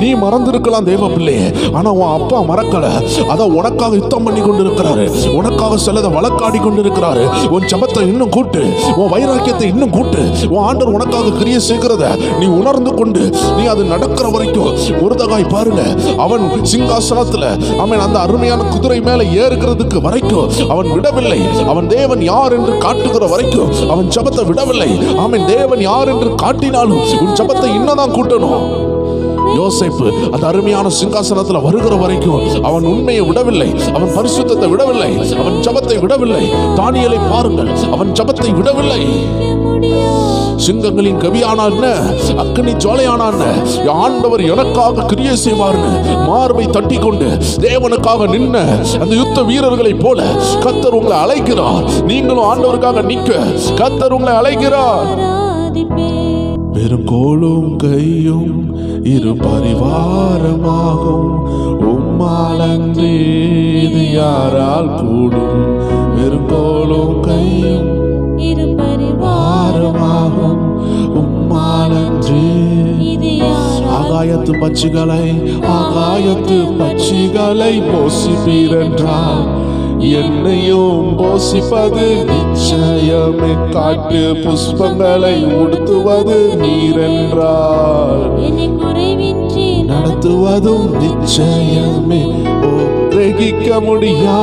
நீ மறந்திருக்கலாம் தேவ பிள்ளையே. ஆனா உன் அப்பா மறக்கல. அதான் உனக்காக யுத்தம் பண்ணி கொண்டு இருக்கிறாரு. உனக்காக சிலதை வழக்காடி கொண்டு இருக்கிறாரு. உன் ஜெபத்தை இன்னும் கூட்டு, உன் வைராக்கியத்தை இன்னும் கூட்டு. உன் ஆண்டவர் உனக்காக கிரியை செய்கிறத நீ உணர்ந்து கொண்டு நீ அது நடக்கிற வரைக்கும் முருதகாய் பாருங்க. அவன் சிங்காசனத்துல அவன் அந்த அருமையான குதிரை மேல ஏறுகிறதுக்கு வரைக்கும் அவன் விடவில்லை. அவன் தேவன் யார் என்று காட்டுகிற வரைக்கும் அவன் ஜெபத்தை விடவில்லை. அவன் தேவன் யார் என்று காட்டினாலும் உன் ஜெபத்தை இன்னதான் கூட்டணும். யோசேப்பு அந்த அருமையான சிங்காசனத்துல வருகிற வரைக்கும் அவன் உண்மையை விடவில்லை. அவன் பரிசுத்தத்தை விடவில்லை. அவன் ஜெபத்தை விடவில்லை. தானியேலை பாருங்கள், அவன் ஜெபத்தை விடவில்லை. சிங்கங்களின் கவியானான், அக்கினி ஜுவாலையானான். ஆண்டவர் எனக்காக கிரியை செய்வார்னு மார்பை தட்டி கொண்டு தேவனுக்காக நின்ன அந்த யுத்த வீரர்களை போல கர்த்தர் உங்களை அழைக்கிறார். நீங்களும் ஆண்டவருக்காக நிற்க கர்த்தர் உங்களை அழைக்கிறார். வெறும் கோலும் கையும் இரு பரிவாரமாகும். உம்மாலன்றி இது யாரால் கூடும்? வெறும் கோலும் கையும் இரு பரிவாரமாகும். உம்மாலன்றி ஆகாயத்து பட்சிகளை போசிப்பீர் என்றால் என்னையும் போசிப்பது நிச்சயமே. காட்டு புஷ்பங்களை உடுத்துவது நீரென்றால் நடத்துவதும் நிச்சயமே. ஓ கிரகிக்க முடியா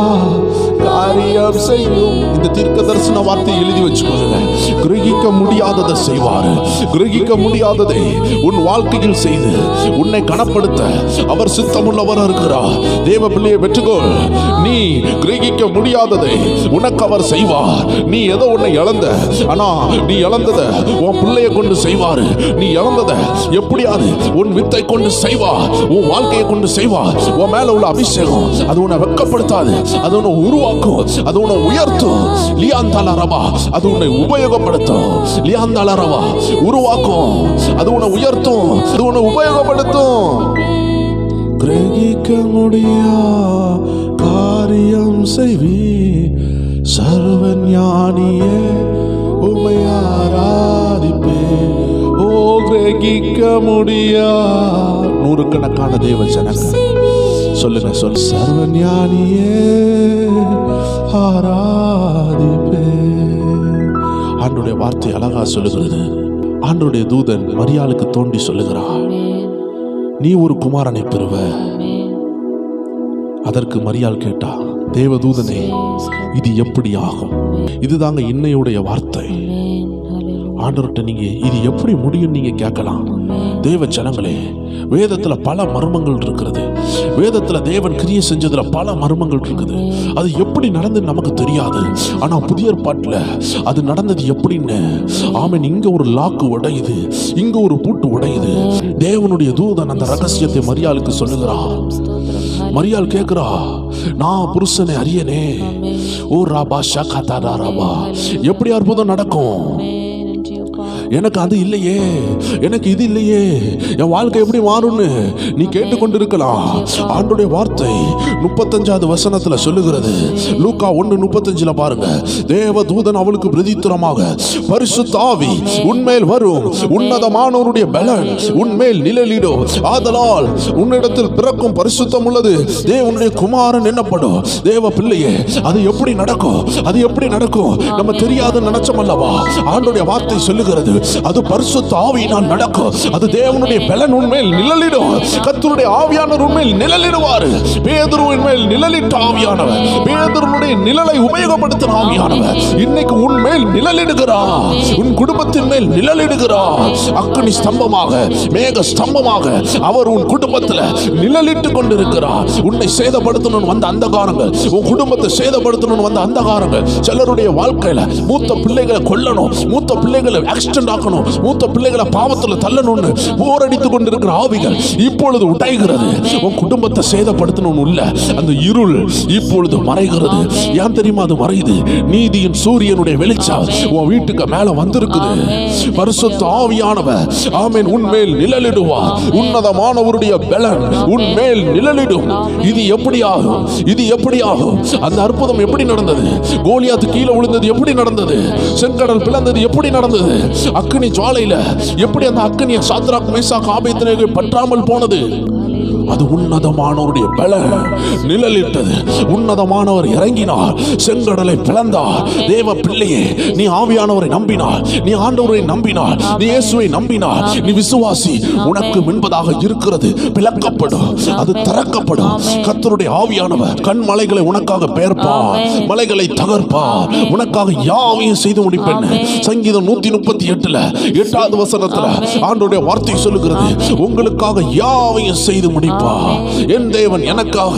காரியம் செய்யும். இந்த தீர்க்க தரிசன வார்த்தை எழுதி வச்சுக்கோங்க. கிரகிக்க முடியாததை செய்வாரு. கிரகிக்க முடியாததை உன் வாழ்க்கையில் செய்து உன்னை கனப்படுத்த அவர் சித்தமுள்ளவர் இருக்கிறார். தேவ பிள்ளையை வெற்றுக்கொள். நீ கிரகிக்க முடியாததை உனக்கு அவர் செய்வார். நீ ஏதோ உன்னை இழந்த, ஆனா நீ இழந்ததை உன் பிள்ளையை கொண்டு செய்வாரு. நீ இழந்ததை எப்படியாவது உன் வித்தை கொண்டு செய்வார். உன் வாழ்க்கையை கொண்டு செய்வார். உன் மேல உள்ள அபிஷேகம் அது உன்னை வெட்கப்படுத்தாது. அது உன்னை உருவாக்கும். அது உன்னை உயர்த்தும். லியாந்தாலரவா அது உன்னை உபயோகப்படுத்தும். லியாந்தாலரவா உருவாக்கும். அது உன்னை உயர்த்தும். அது உன்னை உபயோகப்படுத்தும். கிரகிக்க முடியா காரியம் செய்வி சர்வ ஞானியே, உம்மை ஆராதிப்பேன். ஓ கிரகிக்க முடியா. நூறுக்கணக்கான தேவ ஜனங்கள் சொல்லுங்க, சொல் சர்வ ஞானியே ஆராதிப்பேன். ஆண்டவருடைய வார்த்தை அழகா சொல்லுகிறது. ஆண்டவருடைய தூதன் மரியாளுக்கு தோண்டி சொல்லுகிறார், நீ ஒரு குமாரனை பெறுவ. அதற்கு மரியாள் கேட்டா, தேவதூதனே இது எப்படி ஆகும்? இதுதாங்க இன்னையுடைய வார்த்தை. ஆண்டவர்கிட்ட நீங்க இது எப்படி முடியும் நீங்க கேட்கலாம். தேவ ஜனங்களே, வேதத்துல பல மர்மங்கள் இருக்கிறது. வேதத்துல தேவன் கிரியை செஞ்சதுல பல மர்மங்கள் இருக்குது. அது எப்படி நடந்து நமக்கு தெரியாது. ஆனா புதிய ஏற்பாட்டுல அது நடந்தது எப்படின்னு, ஆமென், இங்க ஒரு லாக்கு உடையுது, இங்க ஒரு பூட்டு உடையுது. தேவனுடைய தூதன் அந்த ரகசியத்தை மரியாளுக்கு சொல்லுகிறான். மரியாள் கேட்கிறா, நான் புருஷனை அறியனே. ஓ ராபா ஷகதா ராபா, எப்படி அற்புதம் நடக்கும்? எனக்கு அது இல்லையே, எனக்கு இது இல்லையே, என் வாழ்க்கை எப்படி மாறும்னு நீ கேட்டுக்கொண்டிருக்கலாம். ஆண்டோடைய வார்த்தை 35வது வசனத்துல சொல்லுகிறது. லூக்கா 1:35 பாருங்க. தேவ தூதன் அவளுக்கு பிரதித்திரமாக, பரிசுத்த ஆவி உன்மேல் வரும், உன்னதமானவருடைய பலன் உன்மேல் நிழலிடும், ஆதலால் உன்னிடத்தில் பிறக்கும் பரிசுத்தம் உள்ளது தேவனுடைய குமாரன் என்னப்படும். தேவ பிள்ளையே, அது எப்படி நடக்கும்? அது எப்படி நடக்கும்? நம்ம தெரியாதுன்னு நினைச்சோம் அல்லவா? ஆண்டோடைய வார்த்தை சொல்லுகிறது, அது பரிசுத்த ஆவியினால் நடக்கும். அது தேவனுடைய பலன் உன்மேல் நிழலிடும். கர்த்தருடைய ஆவியானவர் உன்மேல் நிழலிடுவார். பேதுருவின் மேல் நிழலிட்ட ஆவியானவர், பேதுருவுடைய நிழலை உபயோகப்படுத்தின ஆவியானவர் இன்னைக்கு உன்மேல் நிழலிடுகிறார். உன் குடும்பத்தின் மேல் நிழலிடுகிறார். அக்கினி ஸ்தம்பமாக, மேக ஸ்தம்பமாக அவர் உன் குடும்பத்தில் நிழலிட்டு கொண்டிருக்கிறார். உன்னை சேதப்படுத்தணும் வந்த அந்தகாரங்கள், உன் குடும்பத்தை சேதப்படுத்தணும் வந்த அந்தகாரங்கள், சிலருடைய வாழ்க்கையில மூத்த பிள்ளைகளை கொல்லணும், மூத்த பிள்ளைகளை ஆக்சிடென்ட் ஆக்கணும், மூத்த பிள்ளைகளை பாவத்தில் தள்ளணும்னு போரடித்துக் கொண்டிருக்கிற ஆவிகள் இப்பொழுது உடைகிறது. உன் குடும்பத்தை சேதப்படுத்தணும் உள்ள அந்த இருள் இப்பொழுது மறைகிறது. ஏன் தெரியுமா அது மறையுது? நீதியின் சூரியனுடைய வெளிச்சம் உன் வீட்டுக்கு மேல வந்திருக்குது. பரிசுத்த ஆவியானவர், ஆமென், உன்மேல் நிழலிடுவார். உன்னதமானவருடைய பலன் உன்மேல் நிழலிடும். இது எப்படி ஆகும்? இது எப்படி ஆகும்? அந்த அற்புதம் எப்படி நடந்தது? கோலியாத்து கீழே விழுந்தது எப்படி நடந்தது? செங்கடல் பிளந்தது எப்படி நடந்தது? அக்கினி ஜுவாலையில எப்படி அந்த அக்கினியை சாத்ராக் மேசாக் ஆபேத்நேகோ பற்றாமல் போனது? அது உன்னதமானவருடைய பலன் நிழலிட்டது. உன்னதமானவர் இறங்கினார், செங்கடலை பிளந்தார். தேவ பிள்ளையே, நீ ஆவியானவரை நம்பினார், நீ ஆண்டவரை நம்பினார், நீ இயேசுவை நம்பினார், நீ விசுவாசி. உனக்கு முன்பதாக இருக்கிறது பிளக்கப்படும், அது திறக்கப்படும். கர்த்தருடைய ஆவியானவர் கண்மலைகளை உனக்காக பெயர்ப்பார், மலைகளை தகர்ப்பார், உனக்காக யாவையும் செய்து முடிப்பேன். சங்கீதம் 138 8வது வசனத்துல ஆண்டவருடைய வார்த்தை சொல்லுகிறது, உங்களுக்காக யாவையும் செய்து முடிப்பார். என் தேவன் எனக்காக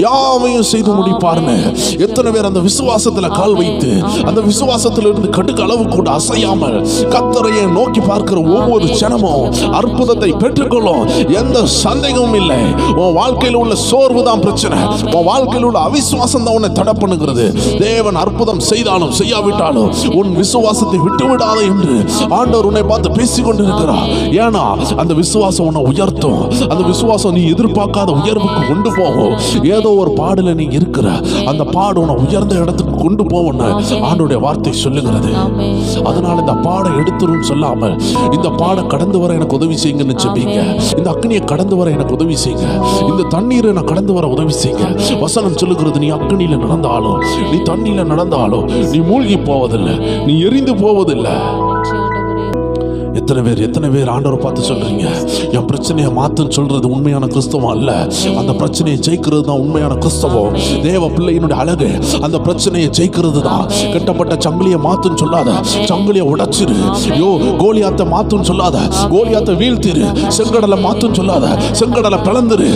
யாவையும் செய்து முடிப்பார்னு. எத்தனை பேர் அந்த விசுவாசத்துல கால் வைத்து அந்த விசுவாசத்திலிருந்து கடுகு அளவு கூட அசையாமல் கர்த்தரையே நோக்கி பார்க்கிற ஒவ்வொரு ஜனமும் அற்புதத்தை பெற்றுக்கொள்ளும். எந்த சந்தேகமும் இல்லை. உன் வாழ்க்கையில் உள்ள சோர்வு தான் பிரச்சனை, உன் வாழ்க்கையில் உள்ள அவிசுவாசம் தான் உன்னை தடை பண்ணுகிறது. தேவன் அற்புதம் செய்தாலும் செய்யாவிட்டாலும் உன் விசுவாசத்தை விட்டுவிடாதே என்று ஆண்டவர் உன்னை பார்த்து பேசிக் கொண்டிருக்கிறார். ஏன்னா அந்த விசுவாசம் உன்னை உயர்த்தும். அந்த விசுவாசம் நீ எதிர்பார்க்காத உயர்வுக்கு கொண்டு போகும். ஏதோ ஒரு பாடுல நீ இருக்கிற அந்த பாடு உன்னை உயர்ந்த இடத்துக்கு கொண்டு போவோம்னு ஆண்டவருடைய வார்த்தை சொல்லுகிறது. அதனால இந்த பாடம் எடுத்துரும் சொல்லாமல், இந்த பாடம் கடந்து வர எனக்கு உதவி செய்யுங்கன்னு ஜெபிங்க. இந்த அக்னியை கடந்து வர எனக்கு உதவி செய்யுங்க. இந்த தண்ணீரை நான் கடந்து வர உதவி செய்யுங்க. வசனம் சொல்லுகிறது, நீ அக்னியில நடந்தாலும், நீ தண்ணீர்ல நடந்தாலும் நீ மூழ்கி போவதில்லை, நீ எரிந்து போவதில்லை. எத்தனை பேர் ஆண்டவரை பார்த்து சொல்றீங்க, என் பிரச்சனையை மாத்துன்னு சொல்றது உண்மையான கிறிஸ்தவம் அல்ல. அந்த பிரச்சனையை ஜெயிக்கிறது தான் உண்மையான கிறிஸ்தவம். தேவ பிள்ளையினுடைய அழகு அந்த பிரச்சனையை ஜெயிக்கிறது தான். கட்டப்பட்ட சங்கிலியை மாத்துன்னு சொல்லாத, சங்கிலியை உடைச்சிரு. கோலியாத்தை மாத்துன்னு சொல்லாத, கோலியாத்தை வீழ்த்திரு. செங்கடலை மாத்துன்னு சொல்லாத, செங்கடலை பிளந்துரு.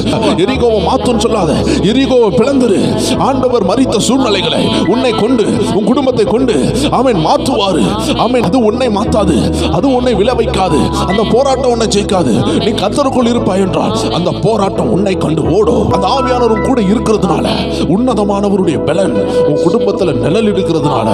எரிகோவை மாத்துன்னு சொல்லாத, எரிகோவை பிளந்துரு. ஆண்டவர் மரித்த சூழ்நிலைகளை உன்னை கொண்டு, உன் குடும்பத்தை கொண்டு அவன் மாற்றுவாரு. அவன் அது உன்னை மாத்தாது, அது உன்னை விளைவிக்காது. அந்த போராட்டம் உன்னை ஜெயிக்காது. நீ கர்த்தருக்குள் இருப்பாய் என்றால் அந்த போராட்டம் உன்னை கண்டு ஓடும். அந்த ஆவியானவர் கூட இருக்கிறதுனால, உன்னதமானவருடைய பலன் உன் குடும்பத்தில் நிழலிடுகிறதுனால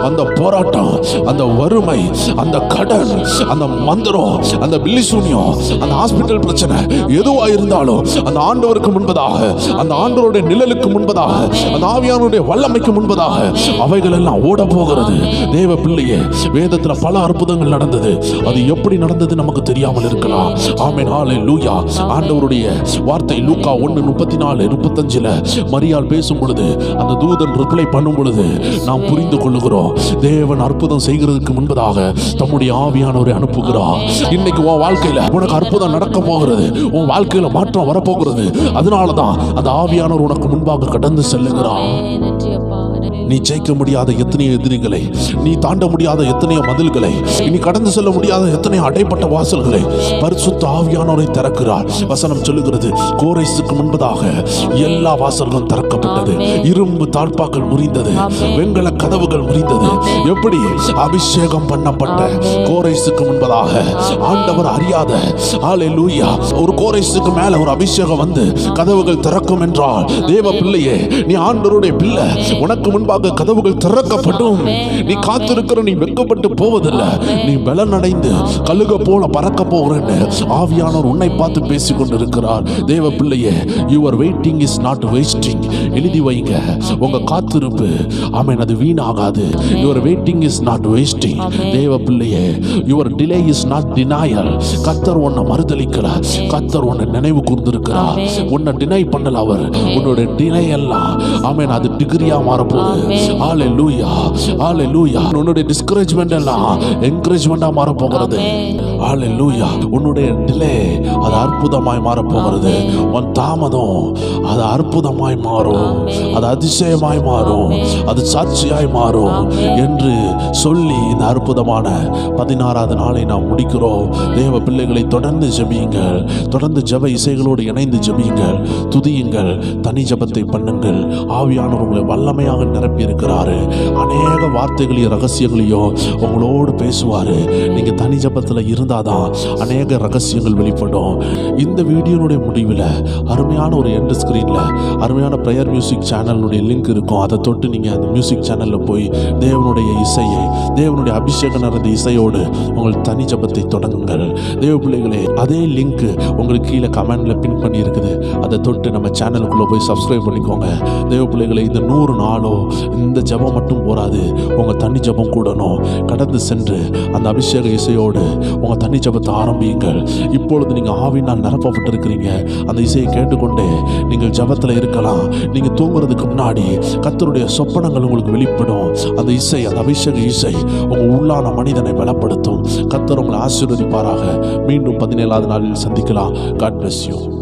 அந்த போராட்டம், அந்த வறுமை, அந்த கடன், அந்த மந்திரம், அந்த பில்லிசூனியம், அந்த ஹாஸ்பிட்டல் பிரச்சனை எதுவா இருந்தாலும் அந்த ஆண்டவருக்கு முன்பதாக, அந்த ஆண்டவருடைய நிழலுக்கு முன்பதாக, அந்த ஆவியானவருடைய வல்லமைக்கு முன்பதாக அவைகள் எல்லாம் ஓட போகிறது. தேவ பிள்ளையே, வேதத்துல பல அற்புதங்கள் நடந்தது. அது எப்படி நடந்தது நமக்கு தெரியாமல் இருக்கலாம். ஆமென், ஹல்லேலூயா. ஆண்டவருடைய வார்த்தை லூக்கா 1:34-35 மரியாள் பேசும் பொழுது, அந்த தூதன் ரிப்ளை பண்ணும் பொழுது நாம் புரிந்து கொள்ளுகிறோம், தேவன் அற்புதம் செய்கிறதுக்கு முன்பதாக தம்முடைய ஆவியானவரை அனுப்புகிறார். இன்னைக்கு உன் வாழ்க்கையில உனக்கு அற்புதம் நடக்க போகிறது, உன் வாழ்க்கையில மாற்றம் வரப்போகிறது. அதனாலதான் அந்த ஆவியானவர் உனக்கு முன்பாக கடந்து செல்லுகிறார். நீ ஜெயிக்க முடியாத எத்தனையோ எதிரிகளை, நீ தாண்ட முடியாத எத்தனையோ மதில்களை, நீ கடந்து செல்ல முடியாத எத்தனையோ அடைப்பட்ட வாசல்களை பரிசுத்த ஆவியானவரை திறக்கிறார். வசனம் சொல்லுகிறது, கோரேசுக்கு முன்பதாக எல்லா வாசல்களும் திறக்கப்பட்டது, இரும்பு தாழ்பாக்கள் முறிந்தது, வெண்கல கதவுகள் முறிந்தது. எப்படி? அபிஷேகம் பண்ணப்பட்ட கோரேசுக்கு முன்பதாக ஆண்டவர் அறியாத ஹல்லேலூயா ஒரு கோரேசுக்கு மேல ஒரு அபிஷேகம் வந்து கதவுகள் திறக்கும் என்றால், தேவ பிள்ளையே, நீ ஆண்டவருடைய பிள்ளை, உனக்கு முன்பாக கதவுகள் திறக்கப்படும். நீ காத்திருக்கிற, நீ வெட்கப்பட்டு போவதில்லை, நீ பலன் அடைந்து கழுக போல பறக்க போகிறேன்னு ஆவியானவர் உன்னை பார்த்து பேசிக் கொண்டிருக்கிறார். தேவ பிள்ளையே, your waiting is not wasting. எழுதி வைங்க, உங்க காத்திருப்பு ஆமென் அது வீணாகாது. Your waiting is not wasting. தேவ பிள்ளையே, your delay is not denial. கர்த்தர் உன்னை மறுதலிக்கல, கர்த்தர் உன்னை நினைவு கூர்ந்திருக்கிறார். உன்னை டினை பண்ணல அவர். உன்னுடைய டினை எல்லாம் ஆமென் அது டிகிரியா மாறப்போகுது. ஹல்லேலூயா ஹல்லேலூயா. உன்னுடைய டிஸ்கரேஜ்மெண்ட் எல்லாம் என்கரேஜ்மெண்டா மாற போகிறது. ஹல்லேலூயா. உன்னுடைய டிலே அது அற்புதமாய் மாற போகிறது. உன் தாமதம் அது அற்புதமாய் மாறும், அது அதிசயமாய் மாறும், அது சாட்சியாய் மாறும் என்று சொல்லி இந்த அற்புதமான 16வது நாளை நாம் முடிக்கிறோம். தேவ பிள்ளைகளை தொடர்ந்து ஜெபியுங்கள், தொடர்ந்து ஜெப இசைகளோடு இணைந்து ஜெபியுங்கள், துதியுங்கள், தனி ஜெபத்தை பண்ணுங்கள். ஆவியானவர் உங்களை வல்லமையாக நிரப்பி இருக்கிறாரு. அநேக வார்த்தைகளையும் ரகசியங்களையும் உங்களோடு பேசுவாரு. நீங்க தனி ஜெபத்தில் இருந்தாதான் அநேக ரகசியங்கள் வெளிப்படும். இந்த வீடியோனுடைய முடிவில் அருமையான ஒரு எண்ட் ஸ்கிரீன்ல அருமையான பிரேயர் மியூசிக் சேனலுடைய லிங்க் இருக்கும். அதை தொட்டு நீங்க அந்த மியூசிக் சேனல்ல போய் தேவனுடைய இசையை, தேவனுடைய அபிஷேகம் நிறைந்த இசையோடு உங்கள் தனி ஜெபத்தை தொடங்குங்கள். தேவ பிள்ளைகளே, அதே லிங்க் உங்களுக்கு கீழே கமெண்ட்ல பின் பண்ணி இருக்குது. அதை தொட்டு நம்ம சேனலுக்குள்ள போய் சப்ஸ்கிரைப் பண்ணிக்கோங்க. தேவ பிள்ளைகளை, இந்த 100 நாளோ இந்த ஜெபம் மட்டும் போராது, உங்க தனி ஜெபம் கூடணும். கடந்து சென்று அந்த அபிஷேக இசையோடு உங்க தனி ஜெபத்தை ஆரம்பியுங்கள். இப்பொழுது நீங்க ஆவியினால் நிரப்பப்பட்டிருக்கிறீங்க. அந்த இசையை கேட்டுக்கொண்டே நீங்கள் ஜெபத்தில் இருக்கலாம். நீங்க தூங்குறதுக்கு முன்னாடி கர்த்தருடைய சொப்பனங்கள் உங்களுக்கு வெளிப்படும். அந்த இசை, அந்த அபிஷேக இசை உங்க உள்ளான மனிதனை பலப்படுத்தும். கர்த்தர் உங்களை ஆசீர்வதிப்பாராக. மீண்டும் 17வது நாளில் சந்திக்கலாம். God bless you.